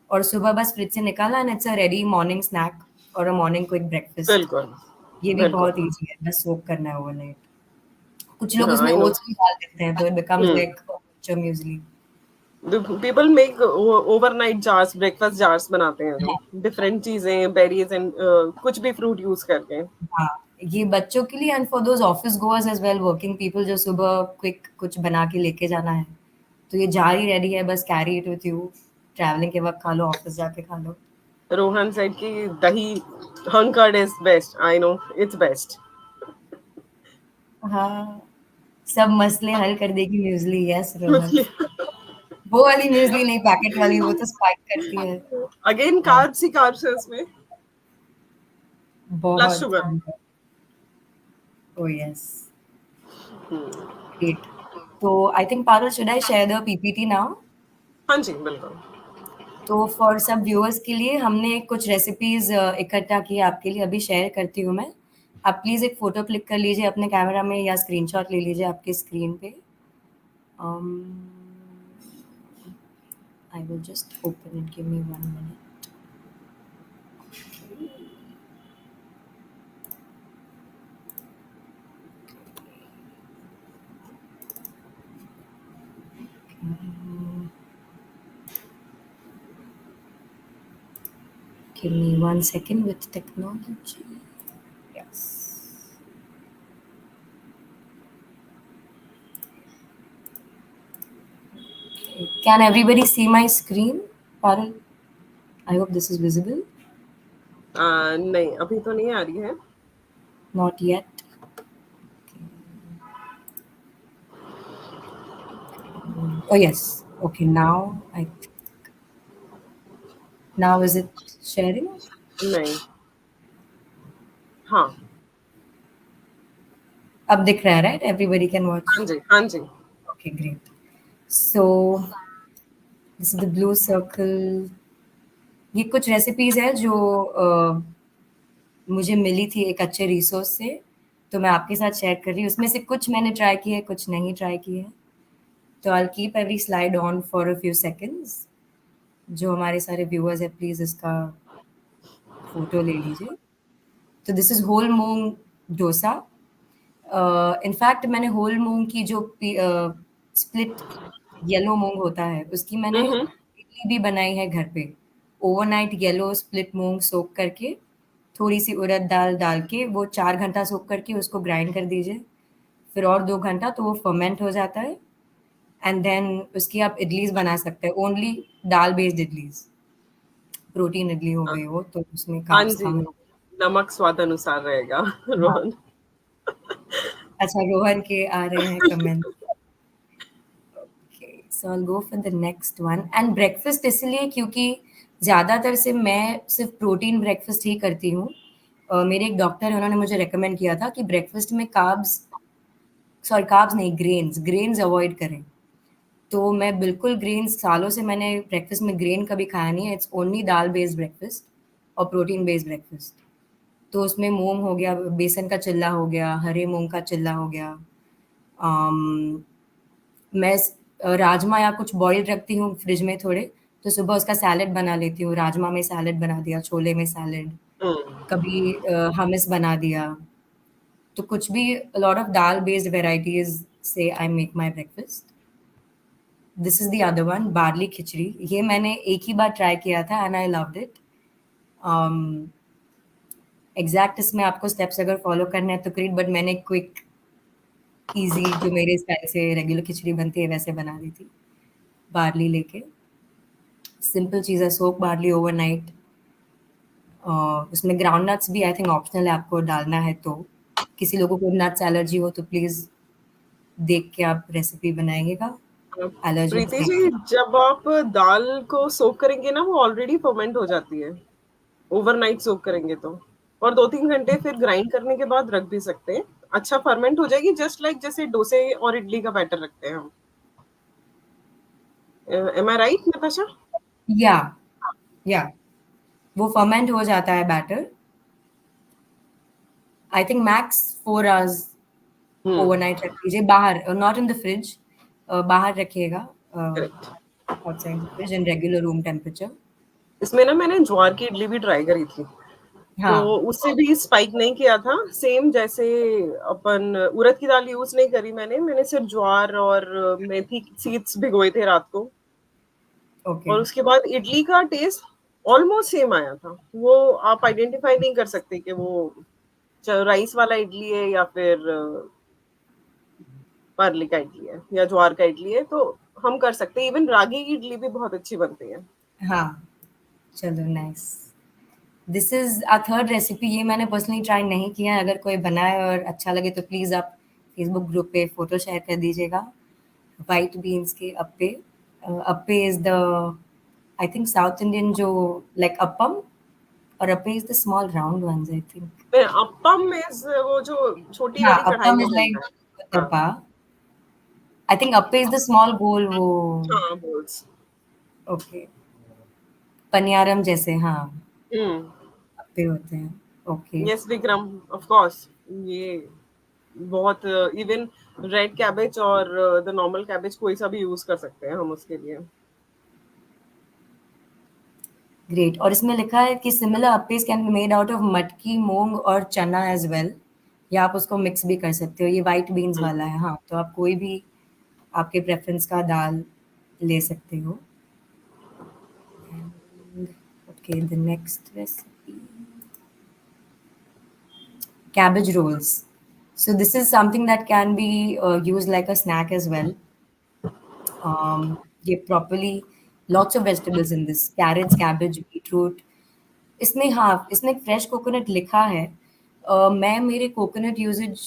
Speaker 1: और सुबह बस फ्रिज से निकाला and it's a ready morning snack और अ मॉर्निंग क्विक ब्रेकफास्ट।
Speaker 2: बिल्कुल,
Speaker 1: ये भी
Speaker 2: बिल्कुल।
Speaker 1: बहुत ईज़ी है, बस सोक करना है ओवरनाइट। कुछ लोग
Speaker 2: हाँ,
Speaker 1: उसमें
Speaker 2: आई नो।
Speaker 1: ओट्स भी डाल देते हैं, तो it becomes
Speaker 2: hmm.
Speaker 1: Like muesli.
Speaker 2: The people make overnight jars, breakfast jars बनाते हैं
Speaker 1: हाँ,
Speaker 2: लोग। डिफरेंट चीज़ें, बेरीज़ एंड कुछ भी फ्रूट यूज़ करके।
Speaker 1: हाँ, ये बच्चों के लिए and for those office goers as well working people जो सुबह क्विक कुछ बना के लेके जाना है। तो ये जार ही रेडी है, बस carry it with you, travelling के वक़्त खा लो, ऑफिस जाके खा लो।
Speaker 2: रोहन सेड कि दही hung curd is best. I know, it's best.
Speaker 1: हाँ, सब मसले हल कर देगी म्यूज़ली, यस रोहन।
Speaker 2: मुझे
Speaker 1: वो वाली म्यूज़ली नहीं पैकेट वाली, वो तो स्पाइक करती है।
Speaker 2: अगेन
Speaker 1: हाँ,
Speaker 2: कार्ब्स ही कार्ब्स है उसमें, प्लस
Speaker 1: बहुत।
Speaker 2: शुगर।
Speaker 1: ओह यस,
Speaker 2: हुँ।
Speaker 1: ग्रेट। तो I think Parul should I share the PPT now?
Speaker 2: हाँ जी, बिल्कुल।
Speaker 1: तो फॉर सब व्यूअर्स के लिए हमने कुछ रेसिपीज़ इकट्ठा की है आपके लिए, अभी शेयर करती हूँ मैं। आप प्लीज़ एक फ़ोटो क्लिक कर लीजिए अपने कैमरा में या स्क्रीनशॉट ले लीजिए आपकी स्क्रीन पे। Um, I will just open it, give me 1 minute. Give me 1 second with technology. Yes. Okay. Can everybody see my screen? Parul, I hope this is visible.
Speaker 2: नहीं, अभी तो नहीं आ रही है।
Speaker 1: Not yet. Oh yes. Okay, now now is it sharing?
Speaker 2: नहीं। हाँ,
Speaker 1: अब दिख रहा है, right? Everybody can watch.
Speaker 2: हाँ जी, हाँ जी।
Speaker 1: Okay, great. So this is the blue circle. ये कुछ रेसिपीज है जो मुझे मिली थी एक अच्छे रिसोर्स से, तो मैं आपके साथ शेयर कर रही हूँ। उसमें से कुछ मैंने ट्राई किए हैं, कुछ नहीं ट्राई किए हैं। तो I will keep every slide on for a few seconds. जो हमारे सारे व्यूअर्स हैं प्लीज़ इसका फ़ोटो ले लीजिए। तो this is whole moong dosa. In fact मैंने होल मूँग की जो स्प्लिट येलो मूँग होता है, उसकी
Speaker 2: हुँ,
Speaker 1: मैंने
Speaker 2: हुँ।
Speaker 1: इडली भी बनाई है घर पे। ओवरनाइट येलो स्प्लिट मूँग सोक करके, थोड़ी-सी उड़द दाल डाल के, वो 4 घंटा सोक करके उसको ग्राइंड कर दीजिए। फिर और 2 घंटा तो वो फर्मेंट हो जाता है एंड देन उसकी आप इडलीज़ बना सकते हैं, ओनली दाल बेस्ड इडलीज़। प्रोटीन इडली हो
Speaker 2: अ,
Speaker 1: गई वो, तो उसमें
Speaker 2: हाँ
Speaker 1: कार्ब्स
Speaker 2: जी,
Speaker 1: कम हो।
Speaker 2: नमक स्वाद अनुसार रहेगा।
Speaker 1: हाँ,
Speaker 2: रोहन।
Speaker 1: अच्छा रोहन के आ रहे हैं comment. Okay, so I will go for the next one and breakfast इसलिए क्योंकि ज़्यादातर से मैं सिर्फ़ प्रोटीन ब्रेकफ़ास्ट ही करती हूँ। मेरे एक डॉक्टर हैं, उन्होंने मुझे रिकमेंड किया था कि ब्रेकफ़ास्ट में कार्ब्स नहीं, ग्रेन्स अवॉइड करें। तो मैं बिल्कुल ग्रेन्स सालों से मैंने ब्रेकफ़ास्ट में ग्रेन कभी खाया नहीं है, it's only dal based breakfast और प्रोटीन बेस्ड ब्रेकफ़ास्ट। तो उसमें मूँग हो गया, बेसन का चिल्ला हो गया, हरे मूँग का चिल्ला हो गया। अम, मैं राजमा या कुछ बॉइल्ड रखती हूँ फ्रिज में थोड़े, तो सुबह उसका सैलेड बना लेती हूँ, राजमा में सैलेड बना दिया, छोले में सैलेड,
Speaker 2: हुँ।
Speaker 1: कभी hummus बना दिया। तो कुछ भी a lot of dal based varieties से I make my breakfast. This is the other one barley khichdi. ये मैंने एक ही बार ट्राई किया था and I loved it. Um, exact इसमें आपको स्टेप्स अगर फ़ॉलो करने हैं तो ग्रेट बट मैंने क्विक ईज़ी जो मेरे स्टाइल से रेगुलर खिचड़ी बनती है वैसे बना दी थी, बार्ली लेके। सिंपल चीज़ है, सोक बार्ली ओवरनाइट। उसमें ग्राउंड नट्स भी आई थिंक ऑप्शनल है आपको डालना है तो। किसी लोगों को नट्स एलर्जी हो तो प्लीज़ देख के आप रेसिपी बनाइएगा। allergens
Speaker 2: प्रीति
Speaker 1: नहीं
Speaker 2: जी,
Speaker 1: है।
Speaker 2: जब आप दाल को सोक करेंगे ना, वो ऑलरेडी फर्मेंट हो जाती है, ओवरनाइट सोक करेंगे तो। और 2-3 घंटे फिर ग्राइंड करने के बाद रख भी सकते हैं। अच्छा फर्मेंट हो जाएगी, जस्ट लाइक जैसे डोसे और इडली का बैटर रखते हैं हम। Am I right Natasha?
Speaker 1: या या वो फर्मेंट हो जाता है batter. I think max 4 hours
Speaker 2: हुँ,
Speaker 1: ओवरनाइट रख लीजिए बाहर, नॉट इन द फ्रिज, बाहर रखिएगा,
Speaker 2: correct.
Speaker 1: Outside the fridge in regular room temperature.
Speaker 2: इसमें ना मैंने ज्वार की इडली भी ट्राई करी थी, तो
Speaker 1: हाँ,
Speaker 2: उससे भी स्पाइक नहीं किया था। सेम जैसे अपन उड़द की दाल यूज़ नहीं करी मैंने सिर्फ ज्वार और मेथी सीड्स भिगोए थे रात को।
Speaker 1: ओके।
Speaker 2: और उसके बाद इडली का टेस्ट ऑलमोस्ट सेम आया था। वो आप आइडेंटिफाई नहीं कर सकते कि वो राइस वाला इडली है या फिर पार्ले का इडली है या ज्वार का इडली है, तो हम कर सकते हैं। इवन रागी की इडली भी बहुत अच्छी बनती है।
Speaker 1: हाँ, चलो nice. This is a third recipe, ये मैंने पर्सनली ट्राई नहीं किया है, अगर कोई बनाए और अच्छा लगे तो प्लीज़ आप फेसबुक ग्रुप पे फ़ोटो शेयर कर दीजिएगा। व्हाइट बीन्स के appe. Appe is the I think south Indian जो लाइक अप्पम, और appe is the small round once I think.
Speaker 2: फिर अप्पम में वो जो छोटी
Speaker 1: हाँ,
Speaker 2: वाली कढ़ाई
Speaker 1: अप्पम
Speaker 2: में
Speaker 1: इज़ लाइक
Speaker 2: बनता है। हाँ,
Speaker 1: uttapa. I think appe is the small गोल वो।
Speaker 2: हाँ, बोल्स।
Speaker 1: ओके, पनियारम जैसे, हाँ,
Speaker 2: हुँ,
Speaker 1: अप्पे होते हैं। Okay,
Speaker 2: yes Vikram, of course. ये बहुत इवन रेड कैबेज और द नॉर्मल कैबेज कोई सा भी यूज़ कर सकते हैं हम उसके लिए।
Speaker 1: ग्रेट। और इसमें लिखा है कि similar appes can be made out of matki, moong और चना एज़ वेल, या आप उसको मिक्स भी कर सकते हो। ये व्हाइट बीन्स
Speaker 2: हुँ,
Speaker 1: वाला है, हाँ, तो आप कोई भी आपके प्रेफ़रेंस का दाल ले सकते हो। And okay, the next recipe, cabbage rolls. So this is something that can be used like a snack as well. ये properly lots of vegetables in this, carrots, cabbage, beetroot. इसमें हाँ, इसमें फ्रेश कोकोनट लिखा है। मैं मेरे coconut usage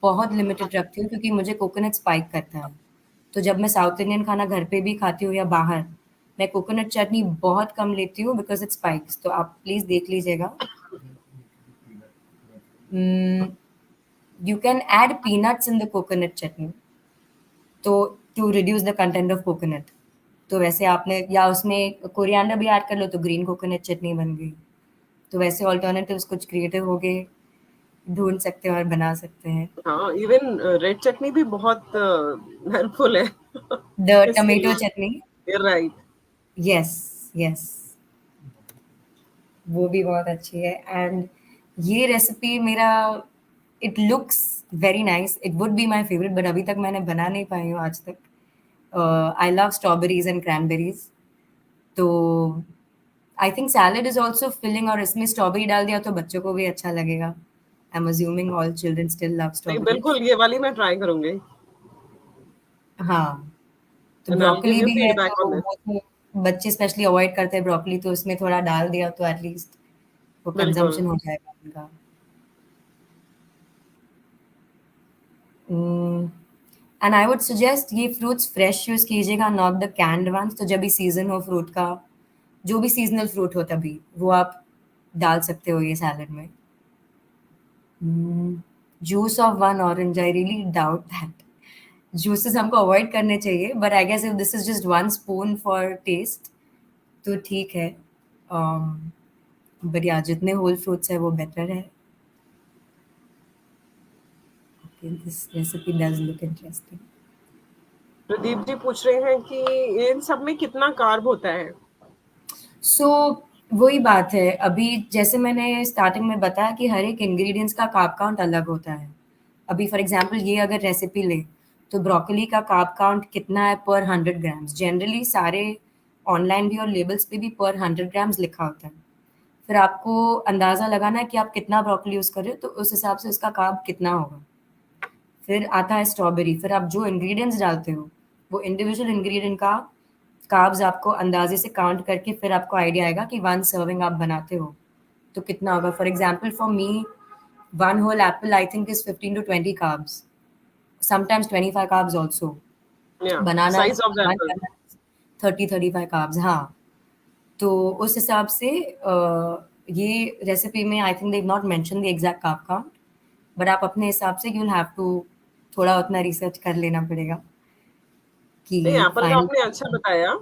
Speaker 1: बहुत limited रखती हूँ क्योंकि मुझे कोकोनट स्पाइक करता है। तो जब मैं साउथ इंडियन खाना घर पे भी खाती हूँ या बाहर, मैं कोकोनट चटनी बहुत कम लेती हूँ बिकॉज़ इट स्पाइक्स। तो आप प्लीज़ देख लीजिएगा। You can add peanuts in the coconut chutney, तो to reduce the content of coconut. तो वैसे आपने या उसमें कोरिएंडर भी ऐड कर लो तो ग्रीन कोकोनट चटनी बन गई। तो वैसे ऑल्टरनेटिव्स कुछ क्रिएटिव हो गए, ढूँढ सकते हैं और बना सकते हैं।
Speaker 2: हाँ, इवन रेड चटनी भी बहुत हेल्पफुल है
Speaker 1: द
Speaker 2: इसके
Speaker 1: टोमेटो
Speaker 2: लिए।
Speaker 1: चटनी,
Speaker 2: राइट।
Speaker 1: यस, यस, वो भी बहुत अच्छी है। एंड ये रेसिपी मेरा, it looks very nice, it would be my favourite, but अभी तक मैंने बना नहीं पाई हूँ आज तक। I love strawberries and cranberries, तो I think salad is also filling, और इसमें स्ट्रॉबेरी डाल दिया तो बच्चों को भी अच्छा लगेगा। I am assuming all children still love
Speaker 2: नहीं,
Speaker 1: स्ट्रॉबेरीज़।
Speaker 2: बिल्कुल ये वाली मैं ट्राई करूँगी
Speaker 1: हाँ, तो
Speaker 2: and I will give
Speaker 1: broccoli
Speaker 2: you
Speaker 1: भी है,
Speaker 2: फीडबैक
Speaker 1: तो
Speaker 2: ऑन दिस।
Speaker 1: वो तो बच्चे स्पेशली अवॉइड करते हैं ब्रोकोली, तो उसमें थोड़ा डाल दिया तो एट लीस्ट वो
Speaker 2: बिल्कुल।
Speaker 1: कंज़म्पशन हो जाएगा उनका। उम, एंड आई वुड सजेस्ट ये फ्रूट्स फ्रेश यूज़ कीजिएगा, नॉट द कैन्ड वन्स। तो जब भी सीज़न हो फ्रूट का, जो भी सीज़नल फ्रूट हो तभी, वो आप डाल सकते हो ये सैलेड में। Juice of one orange, I really doubt that. Juices हमको अवॉइड करने चाहिए, but I guess if this is just 1 spoon for taste तो ठीक है। बट या जितने होल फ्रूट्स हैं वो बेटर है। Okay, this recipe does look interesting.
Speaker 2: Pradeep ji पूछ रहे हैं कि इन सब में कितना कार्ब होता है?
Speaker 1: सो वही बात है, अभी जैसे मैंने स्टार्टिंग में बताया कि हर एक इंग्रीडिएंट्स का कार्ब काउंट अलग होता है। अभी फॉर एग्जांपल ये अगर रेसिपी लें, तो ब्रोकोली का कार्ब काउंट कितना है पर 100 ग्राम्स? जनरली सारे ऑनलाइन भी और लेबल्स पे भी पर 100 ग्राम्स लिखा होता है। फिर आपको अंदाज़ा लगाना है कि आप कितना ब्रोकोली यूज़ कर रहे हो, तो उस हिसाब से उसका कार्ब कितना होगा। फिर आता है स्ट्रॉबेरी, फिर आप जो इंग्रीडिएंट्स डालते हो, वो इंडिविजुअल इंग्रीडिएंट का कार्ब्स आपको अंदाज़े से काउंट करके फिर आपको आइडिया आएगा कि 1 सर्विंग आप बनाते हो, तो कितना होगा। For example for me, 1 whole apple I think is 15 to 20 carbs, sometimes 25 carbs also.
Speaker 2: या
Speaker 1: बनाना है,
Speaker 2: साइज ऑफ द
Speaker 1: आसान
Speaker 2: एप्पल।
Speaker 1: करना है, 30-35 कार्ब्स, हाँ। तो उस हिसाब से ये रेसिपी में I think they have not mention the exact carb count, but आप अपने हिसाब से यू विल हैव टू थोड़ा उतना रिसर्च कर लेना पड़ेगा कि
Speaker 2: नहीं, एप्पल का
Speaker 1: फाइनल।
Speaker 2: आपने अच्छा बताया।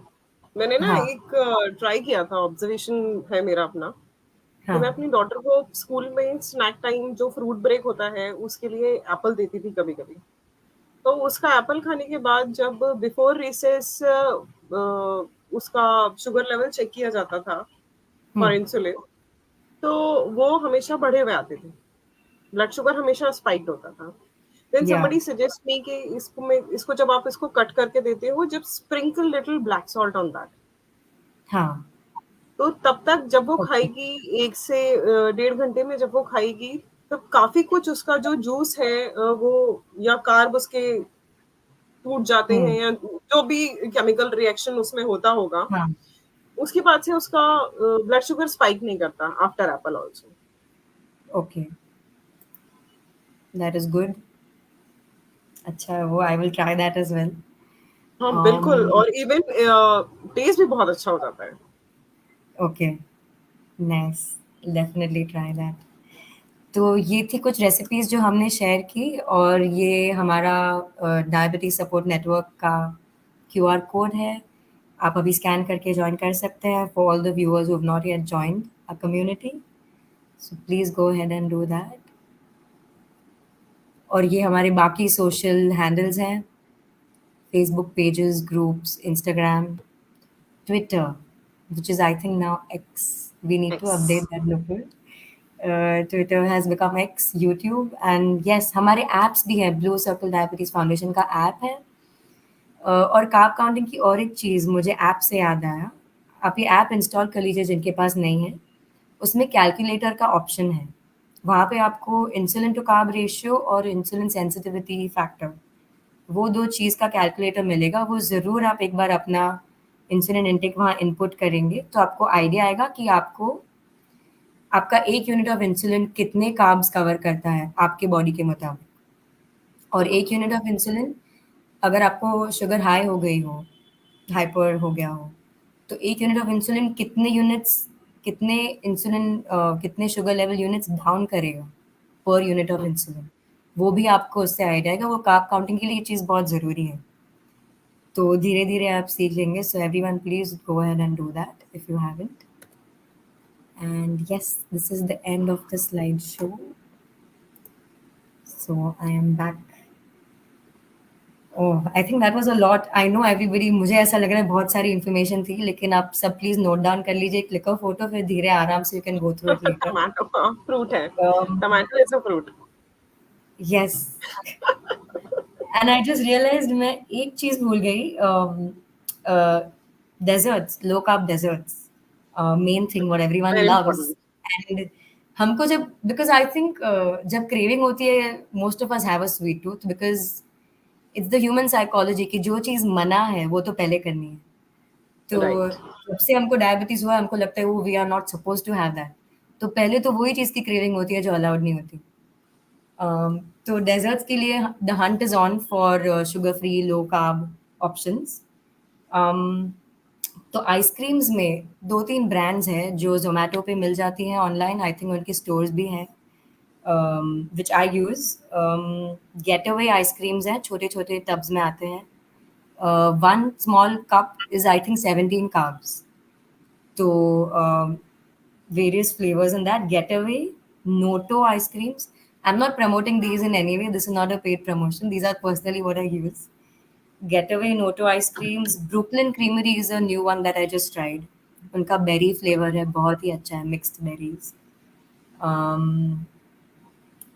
Speaker 2: मैंने ना
Speaker 1: हाँ,
Speaker 2: एक ट्राई किया था, ऑब्जर्वेशन है मेरा अपना, कि मैं
Speaker 1: हाँ,
Speaker 2: अपनी डॉटर को स्कूल में स्नैक टाइम जो फ्रूट ब्रेक होता है उसके लिए एप्पल देती थी कभी कभी। तो उसका एप्पल खाने के बाद जब बिफोर रिसेस उसका शुगर लेवल चेक किया जाता था फॉर
Speaker 1: हुँ,
Speaker 2: इंसुलिन, तो वो हमेशा बढ़े हुए आते थे, ब्लड शुगर हमेशा स्पाइक्ड होता था। देन
Speaker 1: या
Speaker 2: somebody suggest me कि इसको जब आप इसको कट करके देते हो, जब sprinkle little black salt on that,
Speaker 1: हाँ,
Speaker 2: तो तब तक जब वो
Speaker 1: ओके,
Speaker 2: खाएगी 1 से 1.5 घंटे में जब वो खाएगी, तब काफ़ी कुछ उसका जो जूस है वो या कार्ब उसके टूट जाते हैं
Speaker 1: हुँ,
Speaker 2: या जो भी केमिकल रिएक्शन उसमें होता होगा,
Speaker 1: हाँ,
Speaker 2: उसके बाद से उसका ब्लड शुगर स्पाइक नहीं करता after Apple also.
Speaker 1: Okay, that is good. अच्छा, वो I will try that as well.
Speaker 2: हाँ, बिल्कुल,
Speaker 1: अम,
Speaker 2: और इवन टेस्ट भी बहुत अच्छा हो जाता है।
Speaker 1: Okay, nice, definitely try that. तो ये थी कुछ रेसिपीज़ जो हमने शेयर की, और ये हमारा डायबिटीज़ सपोर्ट नेटवर्क का क्यूआर कोड है। आप अभी स्कैन करके जॉइन कर सकते हैं for all the viewers who have not yet joined a community, so please go ahead and do that. और ये हमारे बाकी सोशल हैंडल्स हैं, Facebook pages, groups, Instagram, Twitter, which is I think now X. We need to update
Speaker 2: x.
Speaker 1: that Nupur. Twitter has become X, YouTube, and yes, हमारे apps भी हैं, blue circle diabetes foundation का app है। और carb counting की और एक चीज़ मुझे ऐप से याद आया, आप ये ऐप इंस्टॉल कर लीजिए जिनके पास नहीं है। उसमें कैलकुलेटर का ऑप्शन है, वहाँ पे आपको इंसुलिन टू कार्ब रेशियो और इंसुलिन सेंसिटिविटी फैक्टर, वो 2 चीज़ का कैलकुलेटर मिलेगा। वो ज़रूर आप एक बार अपना इंसुलिन इनटेक वहाँ इनपुट करेंगे, तो आपको आइडिया आएगा कि आपको आपका 1 यूनिट ऑफ इंसुलिन कितने कार्ब्स कवर करता है आपके बॉडी के मुताबिक। और 1 यूनिट ऑफ इंसुलिन, अगर आपको शुगर हाई हो गई हो, हाइपर हो गया हो, तो 1 यूनिट ऑफ इंसुलिन कितने कितने शुगर लेवल यूनिट्स डाउन करेगा पर यूनिट ऑफ इंसुलिन, वो भी आपको उससे आइडिया आएगा। वो कार्ब काउंटिंग के लिए ये चीज़ बहुत ज़रूरी है। तो धीरे-धीरे आप सीख लेंगे। So everyone please go ahead and do that if you haven't. And yes, this is the end of the slideshow. So I am back. Oh, I think that was a lot. I know everybody, मुझे ऐसा लग रहा है बहुत सारी information थी, लेकिन आप सब प्लीज नोट डाउन कर लीजिए, क्लिक अ फोटो, फिर धीरे आराम से you can go through it later.
Speaker 2: Tomato, हाँ, फ्रूट है।
Speaker 1: um,
Speaker 2: tomato is a fruit.
Speaker 1: yes, and I just realized मैं एक चीज भूल गई, desserts, low carb desserts, main thing what everyone
Speaker 2: very
Speaker 1: loves.
Speaker 2: Important.
Speaker 1: And हमको जब, बिकॉज आई थिंक जब क्रेविंग होती है, most of us have a sweet tooth, because it's the human psychology कि जो चीज़ मना है वो तो पहले करनी है। तो
Speaker 2: राइट।
Speaker 1: जब से हमको डायबिटीज़ हुआ, हमको लगता है वो we are not supposed to have that. तो पहले तो वही चीज़ की क्रेविंग होती है जो अलाउड नहीं होती। तो डेजर्ट्स के लिए the Hunt is on for sugar free low carb options. तो आइसक्रीम्स में 2-3 ब्रांड्स हैं जो ज़ोमैटो पे मिल जाती हैं ऑनलाइन, आई थिंक उनके स्टोर्स भी हैं, which I use. Getaway ice creams हैं, छोटे-छोटे टब्स में आते हैं। 1 small cup is I think 17 carbs. So various flavors in that. Getaway, Noto ice creams. I'm not promoting these in any way. This is not a paid promotion. These are personally what I use. Getaway, Noto ice creams. Brooklyn Creamery is a new one that I just tried. उनका berry flavour है, बहुत ही अच्छा है, mixed berries.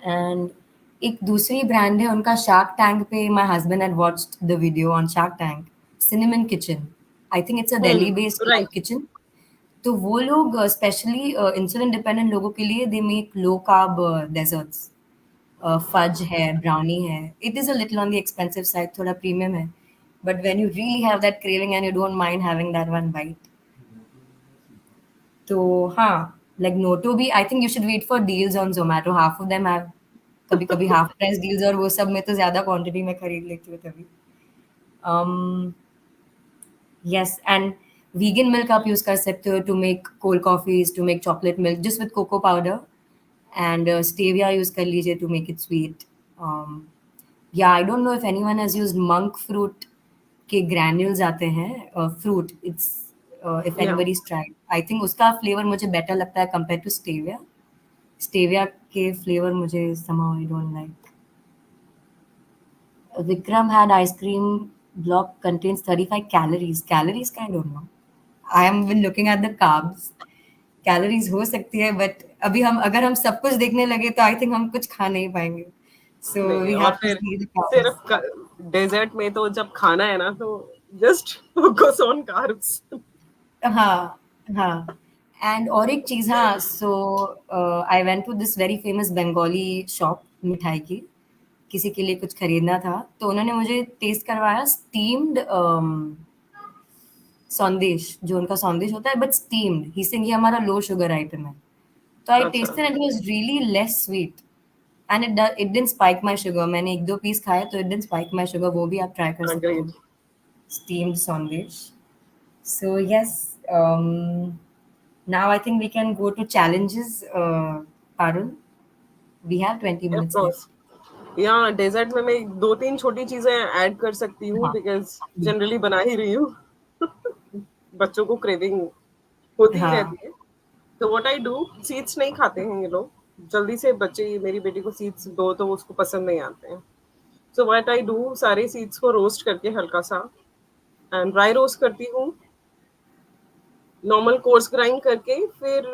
Speaker 1: And एक दूसरी brand है उनका, Shark Tank पे my husband had watched the video on Shark Tank, Cinnamon Kitchen. I think it's a Delhi based cloud
Speaker 2: right.
Speaker 1: Kitchen. तो वो लोग स्पेशली इंसुलिन डिपेंडेंट लोगों के लिए they make low carb desserts. Fudge है, ब्राउनी है। It is a little on the expensive side, थोड़ा premium है, but when you really have that craving and you don't mind having that one byte, तो हाँ, like Noto भी I think you should wait for deals on Zomato, half of them have कभी-कभी half price deals, और वो सब में तो ज़्यादा क्वांटिटी में खरीद लेती हूँ तभी। Um, yes, and vegan milk आप यूज़ कर सकते हो to make cold coffees, to make chocolate milk, just with cocoa powder. And stevia use कर लीजिए to make it sweet. Um, yeah, I don't know if anyone has used monk fruit के granules आते हैं fruit. If
Speaker 2: या
Speaker 1: anybody's tried, I think उसका flavor मुझे better लगता है compared to stevia. Stevia के flavor मुझे somehow I don't like. Vikram had ice cream block contains 35 calories. Calories का I don't know. I have been looking at the carbs. Calories हो सकती है बट अभी हम अगर हम सब कुछ देखने लगे तो आई थिंक हम कुछ खा नहीं पाएंगे सो
Speaker 2: नहीं,
Speaker 1: वी
Speaker 2: और
Speaker 1: हैव टू
Speaker 2: फिर
Speaker 1: सी द कार्ब्स
Speaker 2: सिर्फ डेजर्ट में तो जब खाना है ना तो जस्ट फोकस ऑन कार्ब्स।
Speaker 1: हाँ हाँ एंड और एक चीज़ हाँ so I went to this very famous Bengali shop मिठाई की किसी के लिए कुछ खरीदना था तो उन्होंने मुझे टेस्ट करवाया स्टीम्ड संदेश जो उनका संदेश होता है बट स्टीम्ड ही सिंह ये हमारा लो शुगर आइटम है तो आई
Speaker 2: अच्छा,
Speaker 1: tested and it was really less sweet and it didn't spike my sugar मैंने 1-2 पीस खाए तो it didn't spike my sugar वो भी आप ट्राई कर सकते हो
Speaker 2: great.
Speaker 1: Steamed sandwich so yes now I think we can go to challenges Parul we have 20
Speaker 2: of
Speaker 1: minutes left
Speaker 2: course. या डेजर्ट में मैं 2-3 छोटी चीजें ऐड कर सकती हूँ
Speaker 1: हाँ
Speaker 2: बिकॉज़ जनरली बना ही रही हूँ। बच्चों को क्रेविंग होती ही
Speaker 1: हाँ
Speaker 2: रहती है। तो व्हाट आई डू, सीड्स नहीं खाते हैं ये लोग। जल्दी से बच्चे मेरी बेटी को सीड्स दो तो उसको पसंद नहीं आते हैं। सो व्हाट आई डू, सारे सीड्स को रोस्ट करके हल्का सा एंड ड्राई रोस्ट करती हूँ, नॉर्मल कोर्स ग्राइंड करके फिर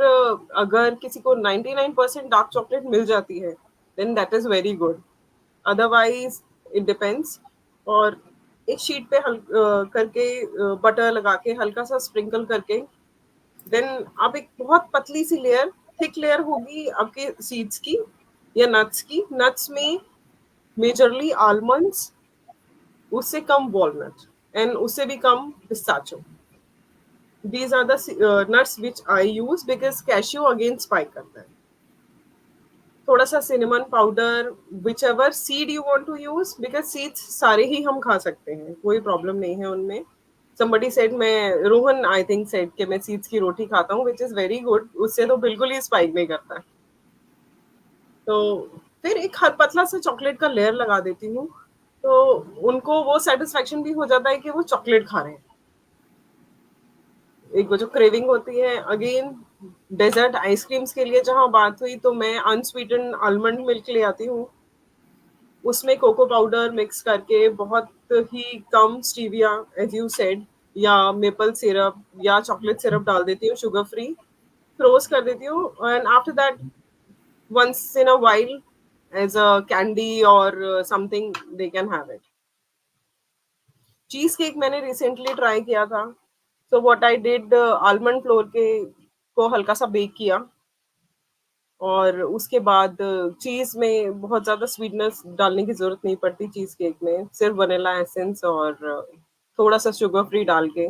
Speaker 2: अगर किसी को 99% डार्क चॉकलेट मिल जाती है then that is very good, otherwise it depends. और एक शीट पे करके बटर लगा के हल्का सा स्प्रिंकल करके देन आप एक बहुत पतली सी लेयर, थिक लेयर होगी आपके सीड्स की या नट्स की। नट्स में मेजरली आलमंड्स, उससे कम वॉलनट एंड उससे भी कम पिस्ताचो। These are the nuts which I use because cashew again spike करता है। थोड़ा सा cinnamon powder, whichever seed you want to use, because seeds सारे ही हम खा सकते हैं, कोई problem नहीं है उनमें। Somebody said मैं रोहन I think said कि मैं seeds की रोटी खाता हूँ, which is very good, उससे तो बिल्कुल ही spike नहीं करता है। तो फिर एक हर पतला सा चॉकलेट का लेयर लगा देती हूँ, तो उनको वो सेटिस्फेक्शन भी हो जाता है कि वो चॉकलेट खा रहे हैं। एक वो जो क्रेविंग होती है अगेन, डेजर्ट आइसक्रीम्स के लिए जहां बात हुई तो मैं अनस्वीटेंड आलमंड मिल्क ले आती हूँ, उसमें कोको पाउडर मिक्स करके बहुत ही कम स्टीविया एज यू सेड या मेपल सिरप या चॉकलेट सिरप डाल देती हूँ, शुगर फ्री फ्रोज कर देती हूँ and after that once in a while as a candy or something they can have it। Cheese cake मैंने रिसेंटली ट्राई किया था, so what I did, almond floor के को हल्का सा बेक किया और उसके बाद चीज में बहुत ज्यादा स्वीटनेस डालने की जरूरत नहीं पड़ती चीज केक में, सिर्फ वनीला एसेंस और थोड़ा सा शुगर फ्री डाल के,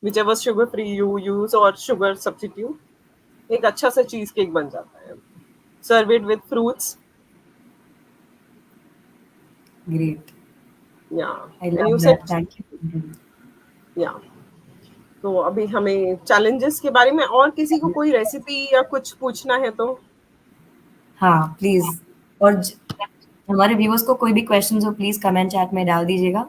Speaker 2: whichever sugar free you use और शुगर सब्स्टिट्यूट, एक अच्छा सा चीज केक बन जाता है। Serve it with fruits.
Speaker 1: great
Speaker 2: या
Speaker 1: I
Speaker 2: and you
Speaker 1: love
Speaker 2: said
Speaker 1: that thank you
Speaker 2: या। तो अभी हमें चैलेंजेस के बारे में और किसी को कोई रेसिपी या कुछ पूछना है तो।
Speaker 1: हाँ प्लीज और हमारे व्यूअर्स को कोई भी क्वेश्चंस हो प्लीज कमेंट चैट में डाल दीजिएगा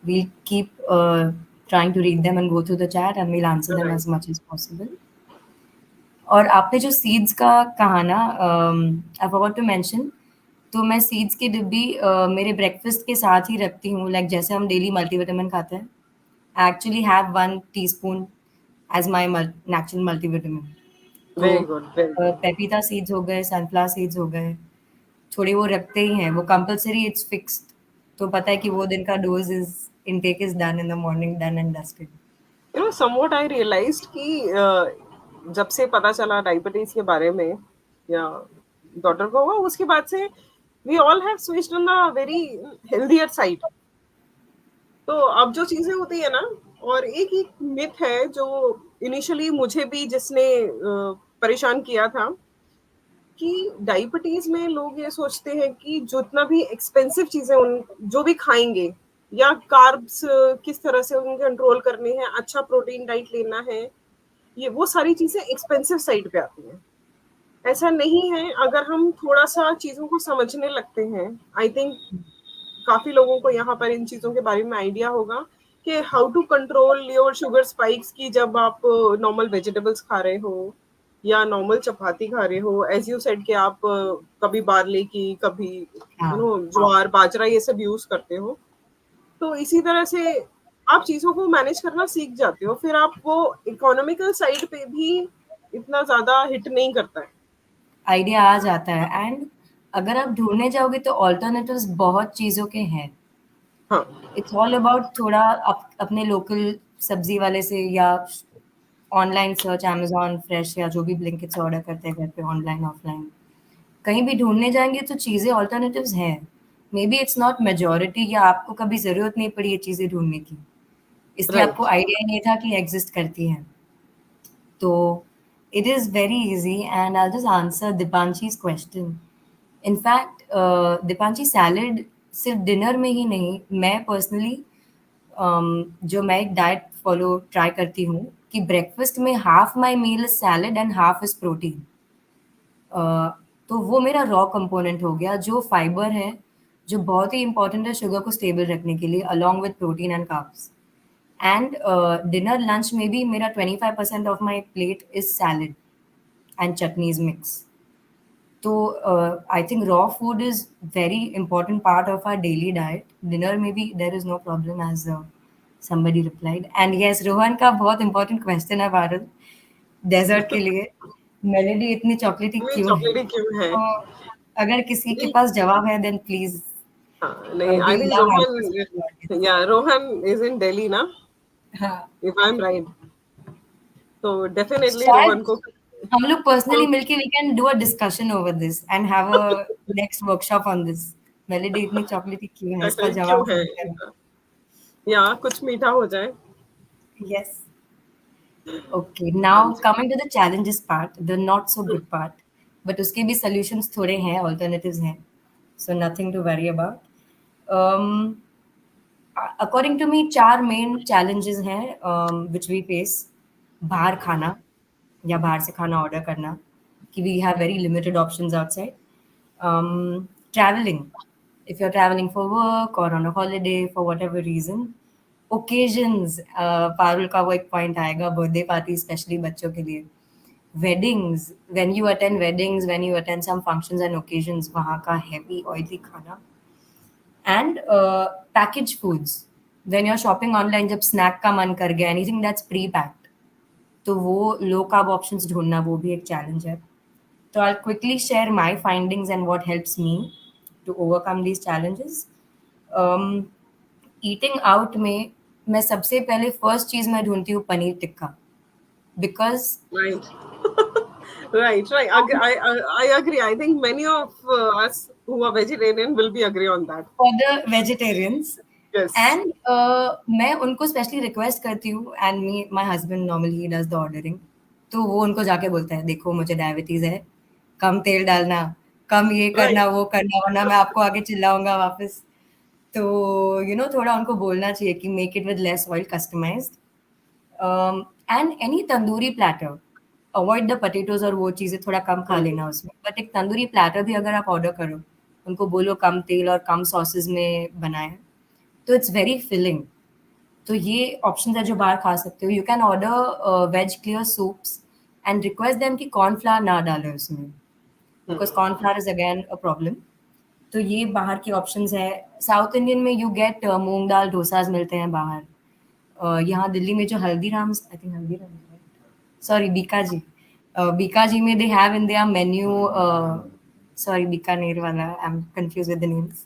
Speaker 1: we keep trying to read them and go through the chat and we'll answer them
Speaker 2: right.
Speaker 1: As much as possible और आपने जो सीड्स का कहा ना आई फॉरगॉट टू मेंशन तो मैं सीड्स की डिब्बी मेरे ब्रेकफास्ट के साथ ही रखती हूँ लाइक जैसे हम डेली मल्टीविटामिन खाते हैं I actually have 1 teaspoon as my natural multivitamin तो
Speaker 2: very good, very good.
Speaker 1: Pepita seeds हो गए सनफ्लावर सीड्स हो गए थोड़े वो रखते ही हैं वो कंपलसरी इट्स फिक्स्ड तो पता है कि वो दिन का dose is intake is done in the morning done and dusted
Speaker 2: you know somewhat I realised कि जब से पता चला डायबिटीज के बारे में या डॉक्टर को हुआ उसके बाद से we all have switched on the very healthier side. तो अब जो चीजें होती है ना, और एक एक मिथ है जो इनिशियली मुझे भी जिसने परेशान किया था कि डायबिटीज में लोग ये सोचते हैं कि जितना भी एक्सपेंसिव चीजें उन जो भी खाएंगे या कार्ब्स किस तरह से उन्हें कंट्रोल करने हैं, अच्छा प्रोटीन डाइट लेना है, ये वो सारी चीजें एक्सपेंसिव साइड पे आती हैं। ऐसा नहीं है, अगर हम थोड़ा सा चीजों को समझने लगते हैं, आई थिंक काफी लोगों को यहाँ पर इन चीजों के बारे में आइडिया होगा कि how to control your sugar spikes, की जब आप नॉर्मल वेजिटेबल्स खा रहे हो या नॉर्मल चपाती खा रहे हो, एज यू सेड कि आप कभी बार्ले की, कभी
Speaker 1: हाँ,
Speaker 2: ज्वार बाजरा ये सब यूज करते हो, तो इसी तरह से आप चीजों को मैनेज करना सीख जाते हो, फिर आप वो इकोनॉमिकल साइड पे भी इतना ज्यादा हिट नहीं करता है।
Speaker 1: आइडिया आ जाता है। एंड अगर आप ढूँढने जाओगे तो अल्टरनेटिव्स बहुत चीज़ों के हैं।
Speaker 2: हाँ,
Speaker 1: इट्स ऑल अबाउट थोड़ा अपने लोकल सब्जी वाले से या ऑनलाइन सर्च अमेज़न फ्रेश या जो भी ब्लिंकिट से ऑर्डर करते हैं घर पे ऑनलाइन, ऑफलाइन। कहीं भी ढूँढने जाएँगे तो चीज़ें अल्टरनेटिव्स हैं। May be it's not majority या आपको कभी ज़रूरत नहीं पड़ी ये चीज़ें ढूँढने की। इसलिए आपको
Speaker 2: राइट।
Speaker 1: आइडिया ही नहीं था कि एग्ज़िस्ट करती हैं। So it is very easy, and I'll just answer Dipanshi's question. In fact, Dipanshi salad सिर्फ डिनर में ही नहीं, मैं पर्सनली जो मैं एक डाइट फॉलो ट्राई करती हूँ कि ब्रेकफास्ट में half my meal is salad and half is protein. तो वो मेरा रॉ कंपोनेंट हो गया जो फाइबर है, जो बहुत ही इंपॉर्टेंट है शुगर को स्टेबल रखने के लिए along with protein and carbs. And dinner lunch में भी मेरा 25% of my plate is salad and chutneys mix. तो I think raw food is very important part of our daily diet. Dinner में भी there is no problem as somebody replied. And yes, Rohan का बहुत important question है Parul, desert के लिए melody इतनी चॉकलेटी
Speaker 2: नहीं,
Speaker 1: क्यों है?
Speaker 2: चॉकलेटी क्यों है?
Speaker 1: तो अगर किसी के
Speaker 2: नहीं,
Speaker 1: पास जवाब है देन प्लीज,
Speaker 2: हाँ, नहीं,
Speaker 1: we
Speaker 2: I think
Speaker 1: love answers from the
Speaker 2: Rohan,
Speaker 1: audience.
Speaker 2: या रोहन इज इन दिल्ली ना,
Speaker 1: हाँ,
Speaker 2: इफ आई एम राइट, तो डेफिनेटली
Speaker 1: शायद
Speaker 2: रोहन को
Speaker 1: हम लोग पर्सनली मिलके we can do a discussion over this and have a next workshop on this. Melody इतनी चॉकलेटी क्यों है, इसका
Speaker 2: क्यों
Speaker 1: जवाब
Speaker 2: है,
Speaker 1: ढूंढते हैं।
Speaker 2: या कुछ मीठा हो जाए।
Speaker 1: यस। ओके,
Speaker 2: हाँ
Speaker 1: नाउ
Speaker 2: जी।
Speaker 1: Coming to the challenges part, the not so good part, but उसके भी सॉल्यूशंस थोड़े हैं, अल्टरनेटिव्स हैं, so nothing to worry about. According to me 4 main challenges हैं व्हिच वी फेस। बाहर खाना या बाहर से खाना ऑर्डर करना, कि we have very limited options outside. Traveling, if you're traveling for work or on a holiday for whatever reason, occasions, Parul का वो एक पॉइंट आएगा, बर्थडे पार्टी स्पेशली बच्चों के लिए, weddings, when you attend weddings, when you attend some functions and occasions, वहाँ का heavy oily खाना, and packaged foods, when you're shopping online, जब snack का मन कर गया, anything that's pre-packed, तो वो लो कार्ब ऑप्शंस ढूंढना वो भी एक चैलेंज है। So I'll quickly share my findings and what helps me to overcome these challenges. Um, Eating out में मैं सबसे पहले फर्स्ट चीज़ मैं ढूँढती हूँ paneer tikka, because
Speaker 2: right. Right, right, I agree, I think many of us who are vegetarian will be agree on that.
Speaker 1: For the vegetarians.
Speaker 2: Yes.
Speaker 1: And मैं उनको specially request करती हूँ, and me my husband normally he does the ordering, तो वो उनको जाके बोलता है, देखो मुझे डायबिटीज़ है, कम तेल डालना, कम ये
Speaker 2: राइट।
Speaker 1: करना, वो करना, वरना मैं आपको आगे चिल्लाऊँगा वापस। तो थोड़ा उनको बोलना चाहिए कि make it with less oil, customised. And any tandoori platter, avoid the potatoes और वो चीज़ें थोड़ा कम खा
Speaker 2: हम्म,
Speaker 1: लेना उसमें। बट एक तंदूरी प्लैटर भी अगर आप ऑर्डर करो, उनको बोलो कम तेल और कम सॉसेज़ में बनाएँ, तो इट्स वेरी फिलिंग। तो ये ऑप्शंस है जो बाहर खा सकते हो। You can order veg clear soups and request them कि कॉर्नफ्लावर ना डालें उसमें, because
Speaker 2: hmm,
Speaker 1: cornflour is again a problem. तो ये बाहर की ऑप्शंस है। साउथ इंडियन में यू गेट मूँग दाल डोसाज़ मिलते हैं बाहर। यहाँ दिल्ली में जो Haldirams, I think Haldirams, sorry Bikaji, Bikaji में they have in their menu, sorry Bikaner वाला, I am confuse with the names.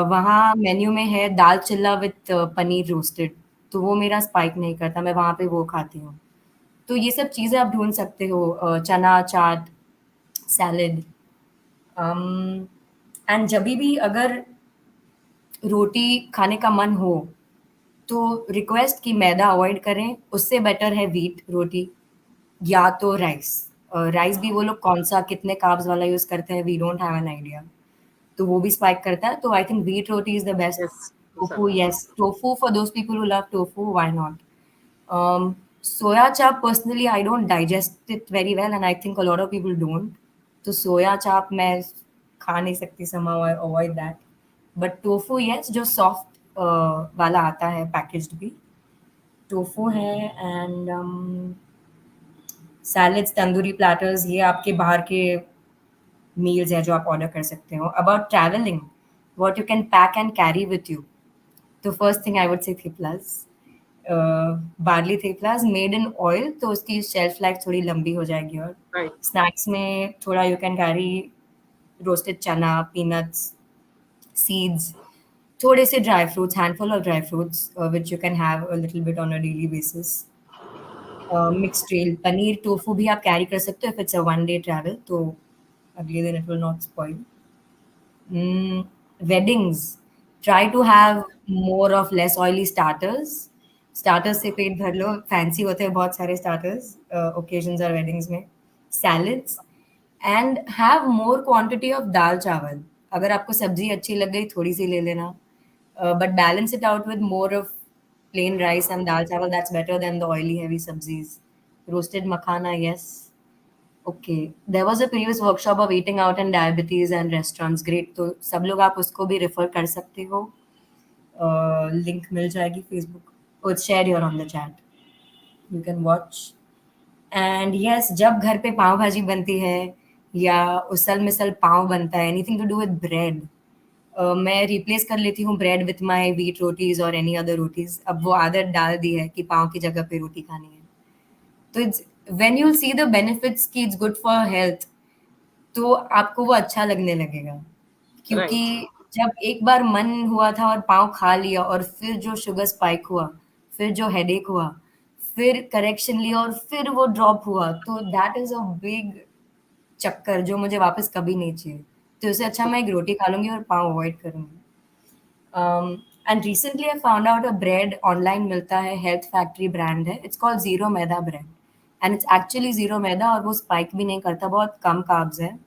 Speaker 1: वहाँ मेन्यू में है दाल चिल्ला विद पनीर रोस्टेड, तो वो मेरा स्पाइक नहीं करता, मैं वहाँ पे वो खाती हूँ। तो ये सब चीज़ें आप ढूँढ सकते हो, चना चाट, सैलेड। एंड जभी भी अगर रोटी खाने का मन हो, तो रिक्वेस्ट कि मैदा अवॉइड करें, उससे बेटर है व्हीट रोटी या तो राइस। राइस भी वो लोग कौन-सा कितने कार्ब्स वाला यूज़ करते हैं, we don't have an idea, तो वो भी स्पाइक करता है। तो I think wheat roti is the best.
Speaker 2: yes,
Speaker 1: Tofu,
Speaker 2: masala.
Speaker 1: yes. Tofu, for those people who love tofu, why not? Soya chap, personally, I don't digest it very well, and I think a lot of people don't. तो soya chap मैं खा नहीं सकती, somehow I avoid that. But tofu, yes, जो soft वाला आता है packaged भी, tofu है, and salads, तंदूरी platters, ये आपके बाहर के मील्स हैं जो आप ऑर्डर कर सकते हो. About traveling, what you can pack and carry with you. तो first thing I would say theplas, barley theplas made in oil, तो उसकी शेल्फ लाइफ थोड़ी लंबी हो जाएगी. और
Speaker 2: राइट,
Speaker 1: स्नैक्स में थोड़ा यू कैन कैरी रोस्टेड चना, पीनट्स, सीड्स, थोड़े से dry fruits, handful of dry fruits which you can have a little bit on a daily basis. Mixed trail paneer, tofu भी आप कैरी कर सकते हो if it's a one day travel, तो अगले दिन it will not spoil. Weddings, try to have more of less oily starters. Starters से पेट भर लो, फैंसी होते हैं बहुत सारे starters occasions और weddings में. Salads and have more quantity of दाल चावल. अगर आपको सब्जी अच्छी लग गई थोड़ी सी ले लेना, but balance it out with more of plain rice and dal chawal. That's better than the oily heavy sabzis. Roasted makhana, yes. Okay, there was a previous workshop of eating out and diabetes and restaurants, great, तो सब लोग आप उसको भी refer कर सकते हो. Link मिल जाएगी फेसबुक, और share your on the chat, you can watch. And yes, जब घर पे पाव भाजी बनती है या उसल मिसल पाव बनता है, anything to do with bread, मैं रिप्लेस कर लेती हूँ bread with my wheat rotis और एनी अदर रोटीज. अब वो आदत डाल दी है कि पाव की जगह पे रोटी खानी है. तो it's when you will see the benefits कि इट्स गुड फॉर हेल्थ, तो आपको वो अच्छा लगने लगेगा. क्योंकि
Speaker 2: राइट,
Speaker 1: जब एक बार मन हुआ था और पाँव खा लिया, और फिर जो शुगर स्पाइक हुआ, फिर जो हेडेक हुआ, फिर करेक्शन लिया और फिर वो ड्रॉप हुआ, तो दैट इज़ अ बिग चक्कर जो मुझे वापस कभी नहीं चाहिए. तो इससे अच्छा मैं एक रोटी खा लूँगी और पाँव अवॉइड करूँगी. And recently I found out a bread online मिलता है, हेल्थ फैक्ट्री ब्रांड है, it's called zero maida bread, and it's actually zero maida, और वो स्पाइक भी नहीं करता, बहुत कम कार्ब्स है.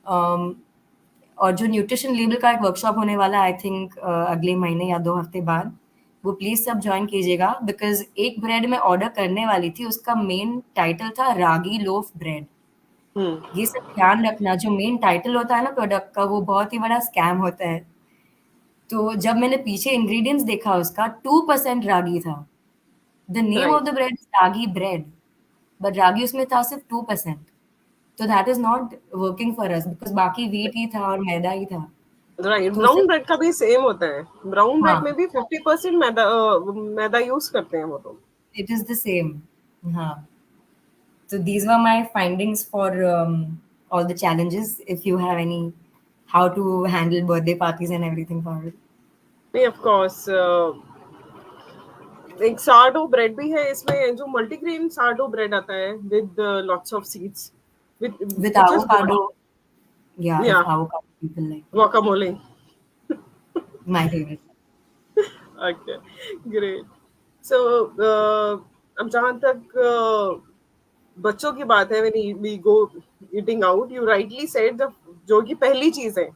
Speaker 1: um, और जो न्यूट्रिशन लेबल का एक वर्कशॉप होने वाला है, आई थिंक अगले महीने या 2 हफ्ते बाद, वो प्लीज़ सब जॉइन कीजिएगा. बिकॉज़ एक ब्रेड मैं ऑर्डर करने वाली थी, उसका मेन टाइटल था रागी लोफ ब्रेड.
Speaker 2: हुँ,
Speaker 1: ये सब ध्यान रखना, जो मेन टाइटल होता है ना प्रोडक्ट का, वो बहुत ही बड़ा स्कैम होता है. तो जब मैंने पीछे इंग्रीडिएंट्स देखा उसका, 2% रागी था. The name of
Speaker 2: right,
Speaker 1: the bread is ragi bread, but ragi उसमें था सिर्फ 2%. तो that is not working for us, because बाकी व्हीट ही था और मैदा ही था.
Speaker 2: राइट।
Speaker 1: तो उसे,
Speaker 2: ब्राउन ब्रेड का भी सेम होता है। ब्राउन ब्रेड में
Speaker 1: हाँ,
Speaker 2: भी 50% मैदा यूज़ करते हैं वो लोग।
Speaker 1: It is the same. हाँ, तो these were my findings for all the challenges. If you have any, how to handle birthday parties and everything for it.
Speaker 2: नहीं, ऑफ कोर्स एक सारडो ब्रेड भी है इसमें, जो मल्टीग्रेन सारडो ब्रेड आता है with lots of seeds, with
Speaker 1: With
Speaker 2: which is good.
Speaker 1: avocado, yeah, if
Speaker 2: या
Speaker 1: avocado people like,
Speaker 2: guacamole.
Speaker 1: my favorite.
Speaker 2: Okay, great. So अब जहाँ तक बच्चों की बात है, when we go eating out, you rightly said the जो कि पहली चीज़ है,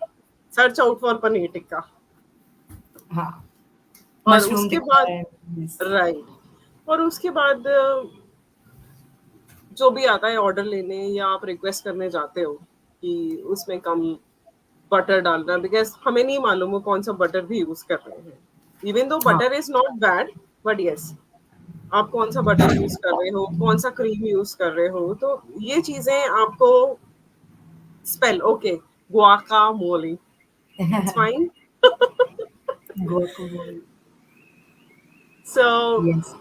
Speaker 2: search out for paneer tikka.
Speaker 1: हाँ,
Speaker 2: और
Speaker 1: मशरूम
Speaker 2: उसके
Speaker 1: टिक्का
Speaker 2: बाद
Speaker 1: है. Yes.
Speaker 2: राइट, और उसके बाद जो भी आता है ऑर्डर लेने या आप रिक्वेस्ट करने जाते हो कि उसमें कम बटर डालना, बिकॉज हमें नहीं मालूम वो कौन सा बटर भी यूज कर रहे हैं, इवन दो
Speaker 1: हाँ.
Speaker 2: Butter is not bad, but yes, आप कौन सा बटर यूज कर रहे हो, कौन सा क्रीम यूज कर रहे हो, तो ये चीजें आपको spell okay, guacamole, it's fine.
Speaker 1: Guacamole.
Speaker 2: So
Speaker 1: Yes.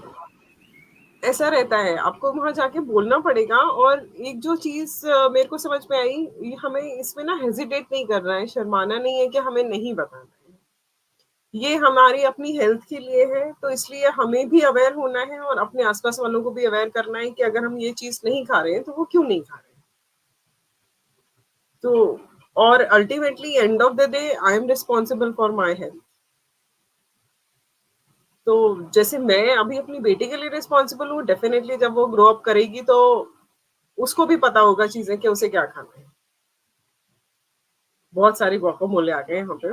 Speaker 2: ऐसा रहता है, आपको वहाँ जाके बोलना पड़ेगा। और एक जो चीज़ मेरे को समझ में आई, ये हमें इसमें ना हेजिटेट नहीं करना है, शर्माना नहीं है कि हमें नहीं बताना है। ये हमारी अपनी हेल्थ के लिए है, तो इसलिए हमें भी अवेयर होना है और अपने आस-पास वालों को भी अवेयर करना है कि अगर हम ये चीज़ नहीं खा रहे हैं, तो वो क्यों नहीं खा रहे हैं। तो और ultimately end of the day I am responsible for my health. तो जैसे मैं अभी अपनी बेटी के लिए रिस्पांसिबल हूँ, डेफिनिटली जब वो ग्रो अप करेगी तो उसको भी पता होगा चीज़ें कि उसे क्या खाना है। बहुत सारे गुआकामोले आ गए यहाँ पे।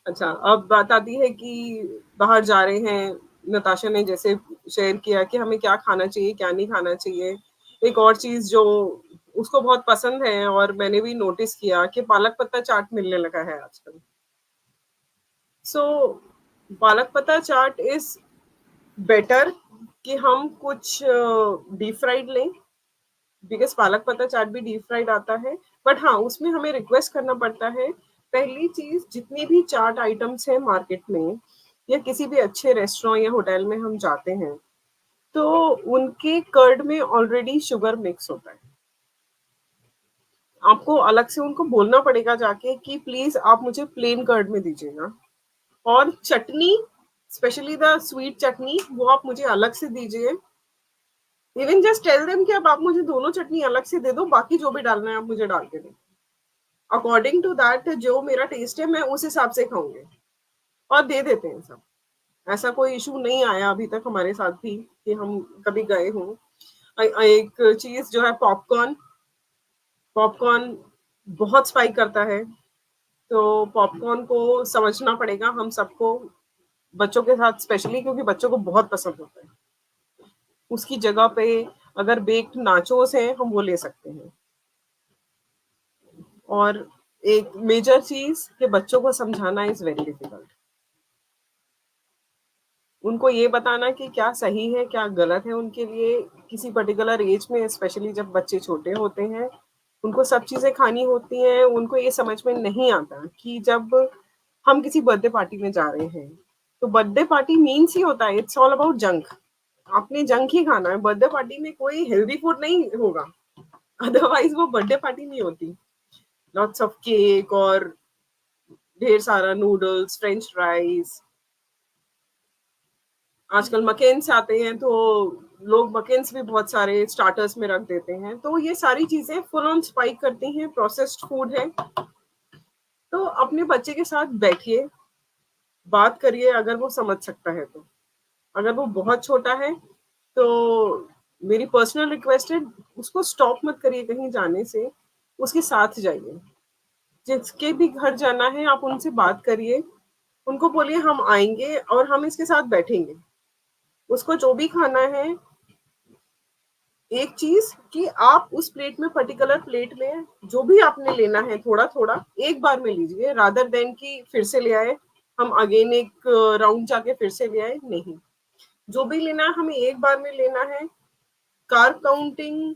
Speaker 2: अच्छा, अब बात आती है कि बाहर जा रहे हैं, नताशा ने जैसे शेयर किया कि हमें क्या खाना चाहिए, क्या नहीं खाना चाहिए। एक और चीज़ जो उसको बहुत पसंद है और मैंने भी नोटिस किया कि पालक पत्ता चाट मिलने लगा है आजकल। सो पालक पत्ता चाट इज़ बेटर कि हम कुछ डीप फ्राइड लें, बिकॉज़ पालक पत्ता चाट भी डीप फ्राइड आता है। बट हाँ, उसमें हमें रिक्वेस्ट करना पड़ता है, पहली चीज़ जितनी भी चाट आइटम्स हैं मार्केट में या किसी भी अच्छे रेस्टोरेंट या होटल में हम जाते हैं, तो उनके कर्ड में ऑलरेडी शुगर मिक्स होता है। आपको अलग से उनको बोलना पड़ेगा जाके कि प्लीज़ आप मुझे प्लेन कर्ड में दीजिएगा और चटनी, स्पेशली द स्वीट चटनी, वो आप मुझे अलग से दीजिए। इवन जस्ट टेल देम कि अब आप मुझे दोनों चटनी अलग से दे दो, बाकी जो भी डालना है आप मुझे डाल के दो। अकॉर्डिंग टू दैट जो मेरा टेस्ट है मैं उस हिसाब से खाऊँगी और दे देते हैं सब। ऐसा कोई इश्यू नहीं आया अभी तक हमारे साथ भी कि हम कभी गए हों। एक चीज़ जो है पॉपकॉर्न, पॉपकॉर्न बहुत स्पाइक करता है, तो पॉपकॉर्न को समझना पड़ेगा हम सबको, बच्चों के साथ स्पेशली क्योंकि बच्चों को बहुत पसंद होता है। उसकी जगह पे अगर बेक्ड नाचोस हैं, हम वो ले सकते हैं। और एक मेजर चीज़ कि बच्चों को समझाना इज़ वेरी डिफिकल्ट। उनको ये बताना कि क्या सही है, क्या गलत है उनके लिए, किसी पर्टिकुलर एज में स्पेशली जब बच्चे छोटे होते हैं, उनको सब चीज़ें खानी होती हैं, उनको ये समझ में नहीं आता कि जब हम किसी बर्थडे पार्टी में जा रहे हैं, तो बर्थडे पार्टी मीन्स ही होता है इट्स ऑल अबाउट जंक। आपने जंक ही खाना है, बर्थडे पार्टी में कोई हेल्दी फूड नहीं होगा, अदरवाइज़ वो बर्थडे पार्टी नहीं होती। लॉट्स ऑफ केक और ढेर सारा नूडल्स, फ्रेंच फ्राइज़, आजकल मकेन्स आते हैं तो लोग मकेन्स भी बहुत सारे स्टार्टर्स में रख देते हैं। तो ये सारी चीज़ें फुल ऑन स्पाइक करती हैं, प्रोसेस्ड फूड है। तो अपने बच्चे के साथ बैठिए, बात करिए अगर वो समझ सकता है तो। अगर वो बहुत छोटा है तो मेरी पर्सनल रिक्वेस्ट है उसको स्टॉप मत करिए कहीं जाने से, उसके साथ जाइए। जिसके भी घर जाना है आप उनसे बात करिए, उनको बोलिए हम आएँगे और हम इसके साथ बैठेंगे। उसको जो भी खाना है, एक चीज़ कि आप उस प्लेट में पर्टिकुलर प्लेट में जो भी आपने लेना है थोड़ा-थोड़ा, एक बार में लीजिए रादर देन कि फिर से ले आए, हम अगेन एक राउंड जाके फिर से ले आए, नहीं। जो भी लेना है हमें एक बार में लेना है। कार्ब काउंटिंग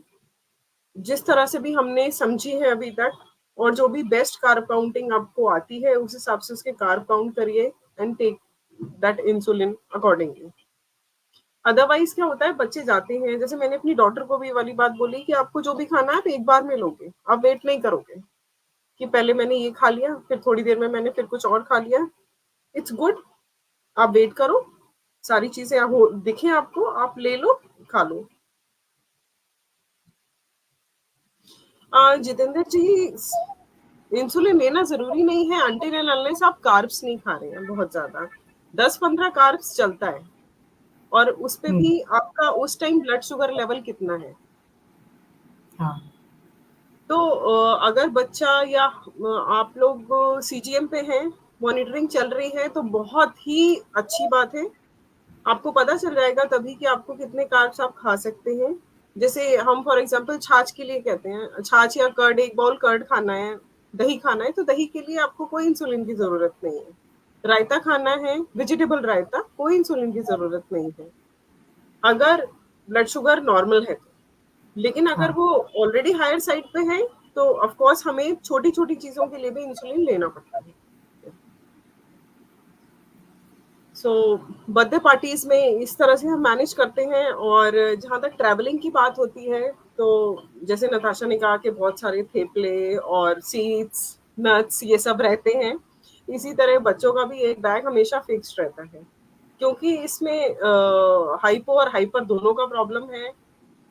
Speaker 2: जिस तरह से भी हमने समझी है अभी तक और जो भी बेस्ट कार्ब काउंटिंग आपको आती है, उस हिसाब से उसके कार्ब काउंट करिए and take that insulin accordingly. Otherwise क्या होता है बच्चे जाते हैं, जैसे मैंने अपनी डॉटर को भी ये वाली बात बोली कि आपको जो भी खाना है आप एक बार में लोगे, आप वेट नहीं करोगे कि पहले मैंने ये खा लिया, फिर थोड़ी देर में मैंने फिर कुछ और खा लिया। इट्स गुड, आप वेट करो, सारी चीज़ें हो दिखें आपको, आप ले लो, खा लो। जितेंद्र जी, इंसुलिन लेना ज़रूरी नहीं है अनटिल एंड अनलेस आप कार्ब्स नहीं खा रहे हैं बहुत ज़्यादा। 10-15 कार्ब्स चलता है और उसपे
Speaker 1: हुँ,
Speaker 2: भी आपका उस टाइम ब्लड शुगर लेवल कितना है।
Speaker 1: हाँ।
Speaker 2: तो अगर बच्चा या आप लोग सीजीएम पे हैं, मॉनिटरिंग चल रही है तो बहुत ही अच्छी बात है। आपको पता चल जाएगा तभी कि आपको कितने कार्ब्स आप खा सकते हैं। जैसे हम फॉर एग्ज़ाम्पल छाछ के लिए कहते हैं, छाछ या कर्ड, 1 बाउल कर्ड खाना है, दही खाना है, तो दही के लिए आपको कोई इंसुलिन की ज़रूरत नहीं है। रायता खाना है, वेजिटेबल रायता, कोई इंसुलिन की ज़रूरत नहीं है, अगर ब्लड शुगर नॉर्मल है तो। लेकिन अगर
Speaker 1: हाँ,
Speaker 2: वो ऑलरेडी हायर साइड पे है, तो ऑफ कोर्स हमें छोटी-छोटी चीज़ों के लिए भी इंसुलिन लेना पड़ता है। सो बर्थडे पार्टीज़ में इस तरह से हम मैनेज करते हैं और जहाँ तक ट्रैवलिंग की बात होती है, तो जैसे नताशा ने कहा कि बहुत सारे थेपले और सीड्स, नट्स ये सब रहते हैं। इसी तरह बच्चों का भी एक बैग हमेशा फिक्स्ड रहता है, क्योंकि इसमें हाइपो और हाइपर दोनों का प्रॉब्लम है।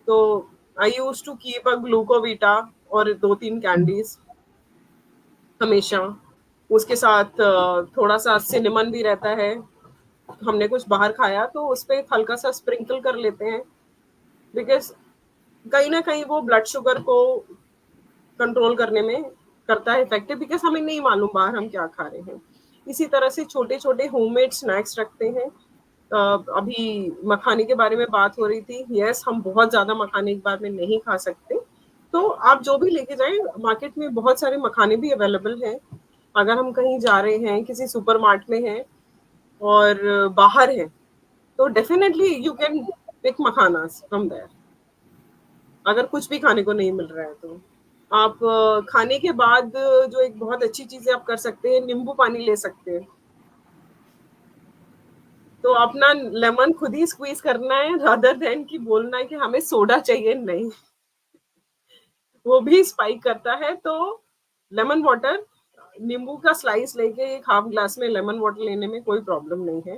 Speaker 2: तो I used to keep a Glucovita और 2-3
Speaker 1: हुँ,
Speaker 2: कैंडीज़ हमेशा। उसके साथ थोड़ा-सा सिनेमन भी रहता है। हमने कुछ बाहर खाया तो उसपे हल्का सा स्प्रिंकल कर लेते हैं, बिकॉज़ कहीं न कहीं वो ब्लड शुगर को कंट्रोल करने में करता है इफेक्टिव, बिकॉज़ हमें नहीं मालूम बाहर हम क्या खा रहे हैं। इसी तरह से छोटे-छोटे होममेड स्नैक्स रखते हैं। अभी मखाने के बारे में बात हो रही थी। यस, हम बहुत ज़्यादा मखाने एक बार में नहीं खा सकते। तो आप जो भी लेके जाएँ, मार्केट में बहुत सारे मखाने भी अवेलेबल हैं। अगर हम कहीं जा रहे हैं, किसी सुपरमार्ट में हैं और बाहर हैं, तो definitely you can pick makhanas from there. अगर कुछ भी खाने को नहीं मिल रहा है तो। आप खाने के बाद जो एक बहुत अच्छी चीज़ है आप कर सकते हैं, नींबू पानी ले सकते हैं। तो अपना लेमन खुद ही स्क्वीज़ करना है रादर देन कि बोलना है कि हमें सोडा चाहिए, नहीं। वो भी स्पाइक करता है, तो लेमन वाटर, नींबू का स्लाइस लेके एक हाफ ग्लास में लेमन वाटर लेने में कोई प्रॉब्लम नहीं है।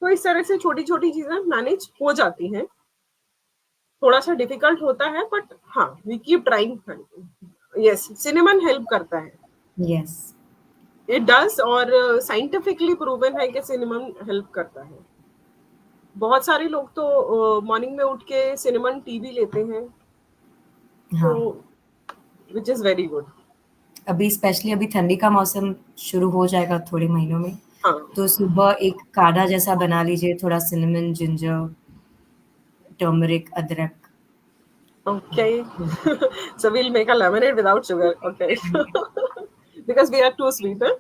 Speaker 2: तो इस तरह से छोटी-छोटी चीज़ें मैनेज हो जाती हैं। थोड़ा-सा डिफिकल्ट होता है बट हाँ, we keep trying. Yes, cinnamon help करता है।
Speaker 1: यस।
Speaker 2: इट डज़, और साइंटिफिकली प्रूवन है कि सिनेमन हेल्प करता है। बहुत सारे लोग तो मॉर्निंग में उठ के सिनेमन टी भी लेते हैं, तो
Speaker 1: हाँ,
Speaker 2: व्हिच इज़ वेरी गुड।
Speaker 1: अभी स्पेशली अभी ठंडी का मौसम शुरू हो जाएगा थोड़े महीनों में,
Speaker 2: हाँ,
Speaker 1: तो सुबह एक काढ़ा जैसा बना लीजिए, थोड़ा सिनेमन, जिंजर, टर्मरिक, अदरक।
Speaker 2: okay. So we'll make a lemonade without sugar. Okay. Because we are too sweet, huh?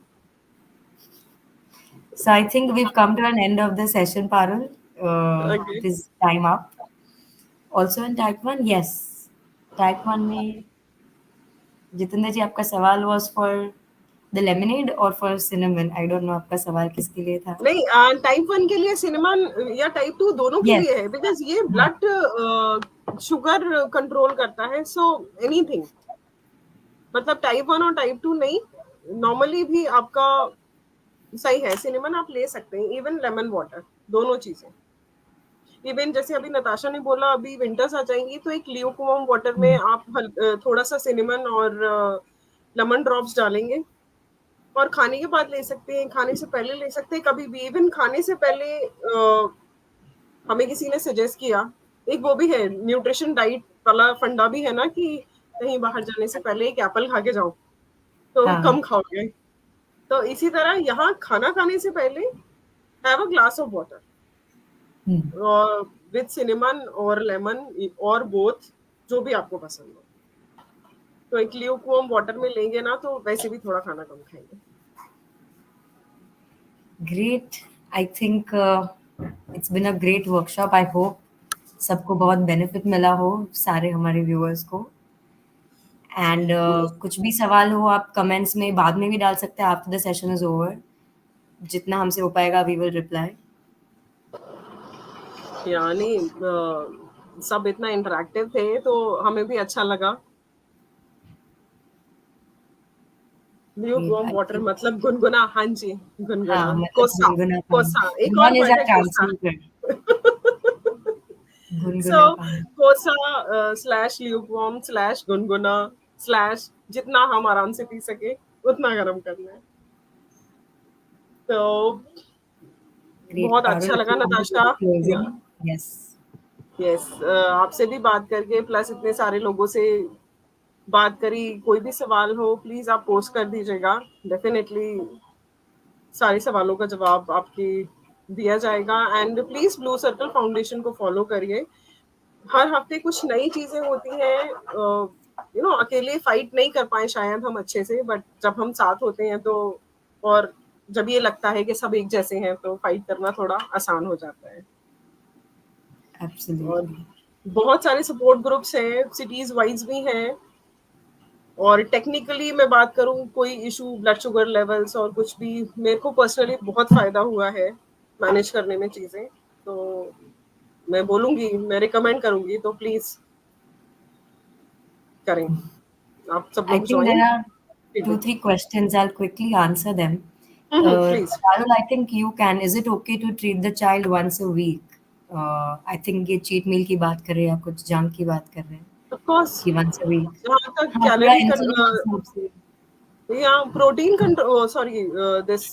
Speaker 1: So I think we've come to an end of the session, Parul. It
Speaker 2: Okay.
Speaker 1: is time up. Also in type 1, yes. Type 1 में जितेंद्र जी आपका सवाल was for the lemonade or for cinnamon? I don't know आपका सवाल किसके लिए था?
Speaker 2: नहीं, type 1 के लिए सिनेमन या टाइप 2 दोनों के
Speaker 1: Yes.
Speaker 2: लिए है, बिकॉज़ ये
Speaker 1: हाँ,
Speaker 2: ब्लड शुगर कंट्रोल करता है, सो एनीथिंग, मतलब टाइप 1 और टाइप 2 नहीं, नॉर्मली भी आपका सही है। सिनेमन आप ले सकते हैं, इवन लेमन वाटर, दोनों चीज़ें। इवन जैसे अभी नताशा ने बोला अभी विंटर्स आ जाएंगी, तो एक ल्यूकवार्म वाटर में
Speaker 1: हम्म,
Speaker 2: आप थोड़ा सा सिनेमन और लेमन ड्रॉप्स डालेंगे, और खाने के बाद ले सकते हैं, खाने से पहले ले सकते हैं, कभी भी। इवन खाने से पहले हमें किसी ने सजेस्ट किया, एक वो भी है न्यूट्रिशन डाइट वाला फंडा भी है ना, कि कहीं बाहर जाने से पहले एक एप्पल खा के जाओ तो
Speaker 1: हाँ,
Speaker 2: कम खाओगे। तो इसी तरह यहाँ खाना खाने से पहले have a glass of water
Speaker 1: hmm,
Speaker 2: with cinnamon और लेमन, और बोथ, जो भी आपको पसंद हो। तो एक ल्यूकवार्म वाटर में लेंगे ना, तो वैसे भी थोड़ा खाना कम खाएंगे।
Speaker 1: great. I think it's been a great workshop. I hope सबको बहुत बेनिफिट मिला हो, सारे हमारे व्यूअर्स को। एंड कुछ भी सवाल हो आप कमेंट्स में बाद में भी डाल सकते हैं after the session is over. जितना हमसे हो पाएगा वी विल रिप्लाई।
Speaker 2: यानी सब इतना इंटरेक्टिव थे, तो हमें भी अच्छा लगा। ल्यूकवार्म
Speaker 1: आई
Speaker 2: वाटर
Speaker 1: थिंक
Speaker 2: मतलब गुनगुना, हाँ जी, गुनगुना,
Speaker 1: हाँ, मतलब
Speaker 2: कोसा,
Speaker 1: गुनगुना
Speaker 2: कोसा,
Speaker 1: पानी।
Speaker 2: एक और
Speaker 1: वन इज
Speaker 2: वर्ड
Speaker 1: अ
Speaker 2: है कोसा।
Speaker 1: ट्रांसमीटर।
Speaker 2: सो
Speaker 1: गुनगुना पानी।
Speaker 2: कोसा स्लैश ल्यूकवार्म स्लैश गुनगुना स्लैश जितना हम आराम से पी सके उतना गर्म करना है। तो
Speaker 1: ग्रेट
Speaker 2: बहुत
Speaker 1: पारुल,
Speaker 2: अच्छा
Speaker 1: इफ
Speaker 2: लगा
Speaker 1: you want to do
Speaker 2: Natasha.
Speaker 1: The closing. Yes.
Speaker 2: Yes, आपसे भी बात करके, प्लस इतने सारे लोगों से बात करी। कोई भी सवाल हो प्लीज आप पोस्ट कर दीजिएगा, डेफिनेटली सारे सवालों का जवाब आपकी दिया जाएगा। And please blue circle foundation को फॉलो करिए। हर हफ्ते कुछ नई चीजें होती हैं। अकेले फाइट नहीं कर पाए शायद हम अच्छे से, बट जब हम साथ होते हैं तो, और जब ये लगता है कि सब एक जैसे हैं, तो फाइट करना थोड़ा आसान हो जाता है। और
Speaker 1: एब्सोल्युटली।
Speaker 2: बहुत सारे सपोर्ट ग्रुप्स हैं, सिटीज वाइज भी हैं। और टेक्निकली मैं बात करूं, कोई इशू ब्लड शुगर लेवल्स और कुछ भी, मेरे को पर्सनली बहुत फायदा हुआ है मैनेज करने में चीजें। तो मैं बोलूंगी, मैं रिकमेंड करूंगी, तो प्लीज करें आप सब
Speaker 1: I
Speaker 2: लोग
Speaker 1: think there
Speaker 2: join.
Speaker 1: are two, three questions. I'll quickly answer them.
Speaker 2: Please.
Speaker 1: Parul, I think you can. Is it okay to treat the child once a week? I think ये cheat meal की बात कर रहे हैं या कुछ junk की बात कर रहे हैं
Speaker 2: ऑफ कोर्स,
Speaker 1: कि once a week।
Speaker 2: जहाँ तक
Speaker 1: हाँ, थोड़ा
Speaker 2: कैलोरी
Speaker 1: इंसुलिन के हिसाब से।
Speaker 2: या protein control, sorry, this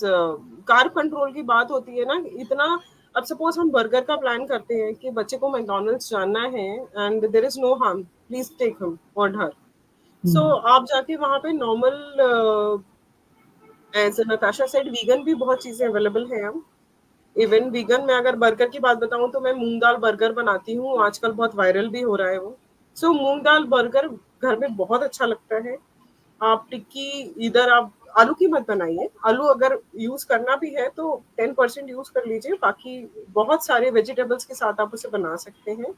Speaker 2: carb control की बात होती है ना, इतना। अब सपोज हम बर्गर का प्लान करते हैं कि बच्चे को मैकडॉनल्ड्स जाना है and there is no harm, please take him और हर। सो
Speaker 1: हम्म,
Speaker 2: आप जाके वहां पे normal as Natasha said, vegan भी बहुत चीजें अवेलेबल हैं अब। इवन वीगन में अगर बर्गर की बात बताऊं तो मैं मूंग दाल बर्गर बनाती हूँ, आजकल बहुत वायरल भी हो रहा है वो। सो मूंग दाल बर्गर घर में बहुत अच्छा लगता है। आप टिक्की इधर आप आलू की मत बनाइए, आलू अगर यूज करना भी है तो 10% यूज कर लीजिए, बाकी बहुत सारे वेजिटेबल्स के साथ आप उसे बना सकते हैं।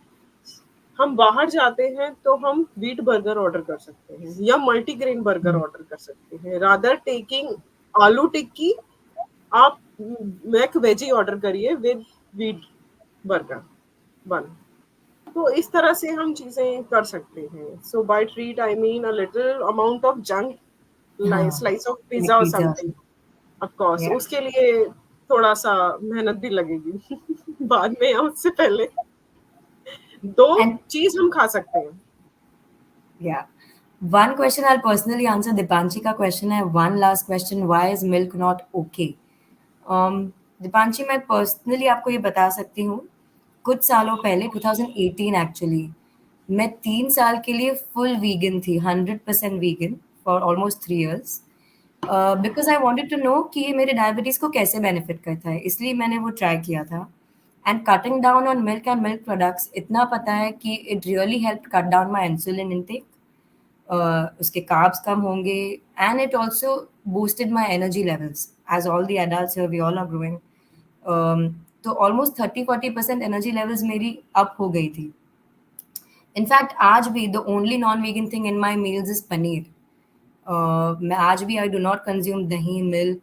Speaker 2: हम बाहर जाते हैं तो हम व्हीट बर्गर ऑर्डर कर सकते हैं या मल्टीग्रेन बर्गर ऑर्डर कर सकते हैं, रादर टेकिंग आलू टिक्की। आप मैक वेजी ऑर्डर करिए विद व्हीट बर्गर बन। तो इस तरह से हम चीजें कर सकते हैं। So by treat I mean a little amount of junk, like
Speaker 1: हाँ,
Speaker 2: स्लाइस ऑफ
Speaker 1: लाइक
Speaker 2: पिज्जा और
Speaker 1: पिज़्ज़ा।
Speaker 2: समथिंग। ऑफ कोर्स
Speaker 1: या
Speaker 2: उसके लिए थोड़ा सा मेहनत भी लगेगी बाद में या उससे पहले। दो
Speaker 1: एंड
Speaker 2: चीज हम खा सकते हैं।
Speaker 1: या one question I personally answer Deepanshi का क्वेश्चन है, one last question, why is milk not okay? Deepanshi, मैं पर्सनली आपको ये बता सकती हूँ, कुछ सालों पहले 2018 एक्चुअली मैं 3 साल के लिए फुल वीगन थी, 100% vegan for almost 3 years, because I wanted to know कि ये मेरे डायबिटीज़ को कैसे बेनिफिट करता है, इसलिए मैंने वो ट्राई किया था। And cutting down on milk and milk products, इतना पता है कि it really help cut down my insulin intake, उसके कार्ब्स कम होंगे, and it also boosted my energy levels as all the adults we all are growing. तो almost 30-40% energy levels मेरी up हो गई थी। इनफैक्ट आज भी the only non vegan thing in my meals is paneer. मैं आज भी आई डू नॉट कंज्यूम दही मिल्क,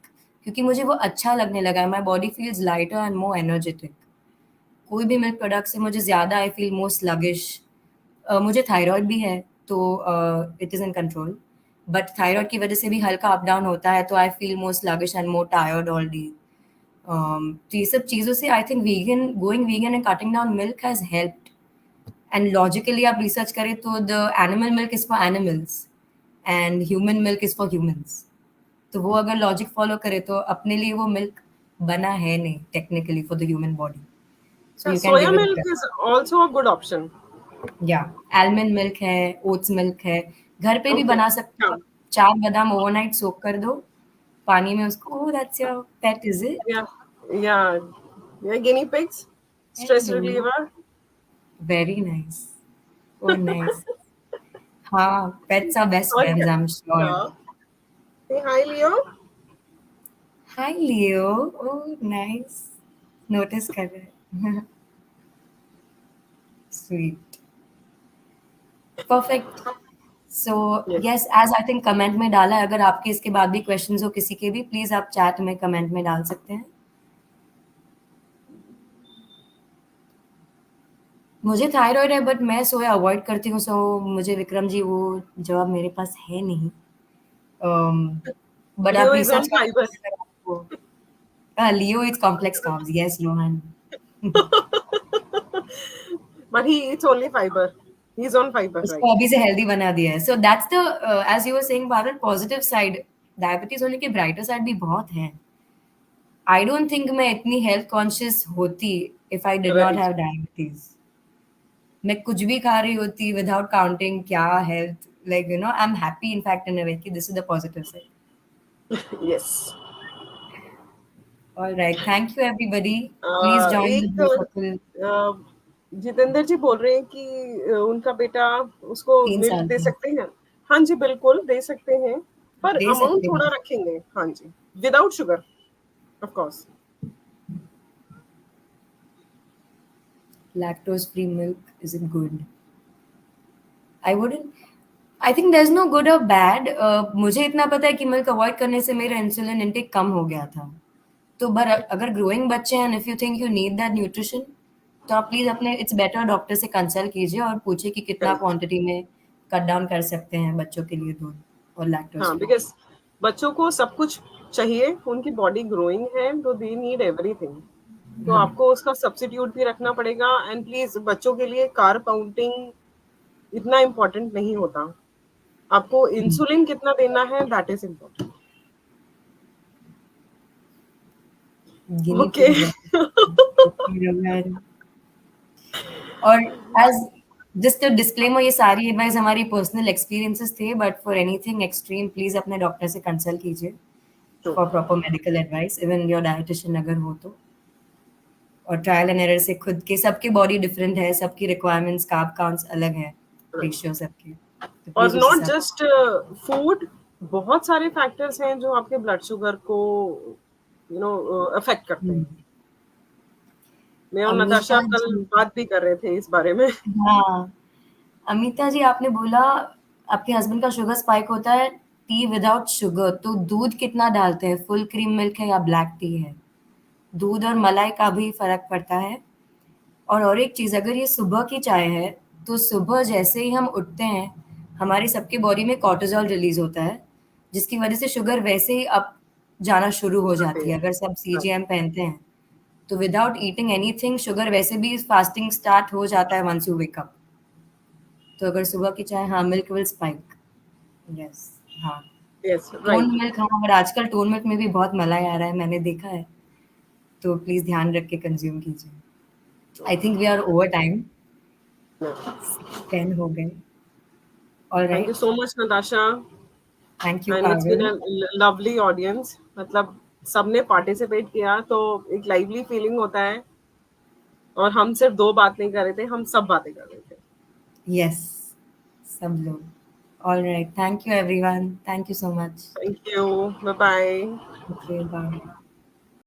Speaker 1: क्योंकि मुझे वो अच्छा लगने लगा है, my body feels lighter and more energetic. कोई भी मिल्क प्रोडक्ट से मुझे ज़्यादा आई फील मोर स्लगिश। मुझे थायराइड भी है, तो it is in control, but thyroid की वजह से भी हल्का अप डाउन होता है, तो I feel more sluggish and more tired all day. तो ये सब चीज़ों से I think vegan, going vegan and cutting down milk has helped. And logically आप रिसर्च करें तो the animal milk is for animals and human milk is for humans. तो वो अगर लॉजिक फॉलो करे तो अपने लिए वो मिल्क बना है नहीं technically for the human body, so you can
Speaker 2: soya
Speaker 1: give it a
Speaker 2: milk is also a good option.
Speaker 1: या आलमंड मिल्क है, ओट्स मिल्क है, घर पे भी
Speaker 2: ओके,
Speaker 1: बना सकते
Speaker 2: हाँ,
Speaker 1: हो। 4 बादाम ओवरनाइट सोक कर दो पानी में उसको, oh that's your pet is it?
Speaker 2: या या या गिनी pigs, stress
Speaker 1: hello,
Speaker 2: reliever.
Speaker 1: Very nice, oh nice. हाँ, पेट्स आर बेस्ट
Speaker 2: और
Speaker 1: फ्रेंड्स
Speaker 2: क्या?
Speaker 1: आई एम श्योर।
Speaker 2: हाँ, हे हाय लियो।
Speaker 1: हाय लियो, ओह नाइस, नोटिस कर रहे हैं। Sweet, perfect. So
Speaker 2: yes,
Speaker 1: yes, as I think comment में डाला है, अगर आपके इसके बाद भी क्वेश्चंस हो किसी के भी, प्लीज आप चैट में कमेंट में डाल सकते हैं। मुझे थायराइड है बट मैं सोया अवॉइड करती हूँ, सो मुझे विक्रम जी वो जवाब मेरे पास है नहीं। बट आप
Speaker 2: Leo is on
Speaker 1: research
Speaker 2: fibre.
Speaker 1: कर अगर आपको Leo it's complex carbs, yes Rohan.
Speaker 2: But he it's only fibre, he is on fibre right.
Speaker 1: उसको अभी से हेल्दी बना दिया है, so that's the age you were saying Parul, positive side. Diabetes होने के ब्राइटर साइड भी बहुत हैं। आई डोंट थिंक मैं इतनी हेल्थ कॉन्शियस होती if I did not
Speaker 2: right,
Speaker 1: have diabetes. मैं कुछ भी खा रही होती विदाउट काउंटिंग क्या health, like you know I am happy in fact in a way कि this is the positive side.
Speaker 2: Yes.
Speaker 1: Alright, thank you everybody, please join the
Speaker 2: एक
Speaker 1: blue circle.
Speaker 2: Jitendra ji बोल रहे हैं कि उनका बेटा उसको
Speaker 1: 3
Speaker 2: मिल्क
Speaker 1: साल
Speaker 2: दे
Speaker 1: की
Speaker 2: सकते हैं। हाँ जी, बिल्कुल दे सकते हैं, पर
Speaker 1: दे
Speaker 2: अमाउंट
Speaker 1: सकते
Speaker 2: थोड़ा
Speaker 1: हैं।
Speaker 2: रखेंगे। हाँ जी, without sugar of course.
Speaker 1: Lactose free milk is it good? I wouldn't, I think there is no good और बैड। मुझे इतना पता है कि मिल्क अवॉइड करने से मेरा इंसुलिन इंटेक कम हो गया था। तो बर अगर ग्रोइंग बच्चे हैं, if you think you need that nutrition, तो आप प्लीज अपने इट्स बेटर डॉक्टर से कंसल्ट कीजिए और पूछिए कि कितना
Speaker 2: करेक्ट।
Speaker 1: क्वांटिटी में कट डाउन कर सकते हैं बच्चों के लिए दूध और लैक्टोज
Speaker 2: हाँ,
Speaker 1: फ्री।
Speaker 2: बिकॉज बच्चों को सब कुछ चाहिए, उनकी बॉडी ग्रोइंग है तो दे नीड एवरीथिंग। तो
Speaker 1: हाँ।
Speaker 2: आपको उसका सब्स्टिट्यूट भी रखना पड़ेगा। एंड प्लीज बच्चों के लिए कार्ब काउंटिंग इतना इम्पोर्टेंट नहीं होता। आपको इंसुलिन कितना देना है that is important.
Speaker 1: Guinea
Speaker 2: okay.
Speaker 1: Pig और एज जस्ट अ डिस्क्लेमर, ये सारी एडवाइस हमारी पर्सनल एक्सपीरियंसेस थे, but for anything extreme please अपने डॉक्टर से कंसल्ट कीजिए।
Speaker 2: True.
Speaker 1: For proper medical advice, even your dietitian अगर हो तो। और ट्रायल एंड एरर से खुद के, सबकी बॉडी डिफरेंट है, सबकी रिक्वायरमेंट्स, कार्ब काउंट्स अलग है,
Speaker 2: राइट।
Speaker 1: रेशियो सबके। तो
Speaker 2: और
Speaker 1: प्लीज़ उस
Speaker 2: नॉट
Speaker 1: हिसाब से।
Speaker 2: जस्ट फूड, बहुत सारे फैक्टर्स हैं जो आपके ब्लड शुगर को अफेक्ट करते
Speaker 1: हुँ।
Speaker 2: हैं। मैं और
Speaker 1: अमिता
Speaker 2: नताशा कल
Speaker 1: जी,
Speaker 2: बात भी कर रहे थे इस बारे में।
Speaker 1: हाँ, अमिता जी आपने बोला आपके हस्बैंड का शुगर स्पाइक होता है टी विदाउट शुगर, तो दूध कितना डालते हैं? फुल क्रीम मिल्क है या ब्लैक टी है? दूध और मलाई का भी फ़र्क पड़ता है। और एक चीज़, अगर ये सुबह की चाय है, तो सुबह जैसे ही हम उठते हैं, हमारी सबकी बॉडी में कॉर्टिसोल रिलीज़ होता है, जिसकी वज़ह से शुगर वैसे ही अप जाना शुरू हो
Speaker 2: आते
Speaker 1: जाती है,
Speaker 2: हैं।
Speaker 1: अगर सब
Speaker 2: हाँ,
Speaker 1: सीजीएम पहनते हैं। तो विदाउट ईटिंग एनीथिंग शुगर वैसे भी फास्टिंग स्टार्ट हो जाता है वन्स यू वेक अप। तो अगर सुबह की चाय, हाँ, मिल्क विल स्पाइक। यस, हाँ।
Speaker 2: Yes,
Speaker 1: tone
Speaker 2: right.
Speaker 1: मिल्क, हाँ, बट आजकल टोन मिल्क में भी बहुत मलाई आ रहा है, मैंने देखा है। तो प्लीज़ ध्यान रख के कंज़्यूम कीजिए। I think we are over time, 10 हो गए।
Speaker 2: Thank you
Speaker 1: alright,
Speaker 2: so much Natasha,
Speaker 1: thank you
Speaker 2: and it's been
Speaker 1: Parul.
Speaker 2: A lovely audience. मतलब सबने पार्टिसिपेट किया तो एक लाइवली फीलिंग होता है, और हम सिर्फ 2 बात नहीं कर रहे थे, हम सब बातें कर रहे थे।
Speaker 1: यस, सब लोग। Alright, thank you everyone, thank you so much.
Speaker 2: Thank you, bye bye.
Speaker 1: Okay, bye.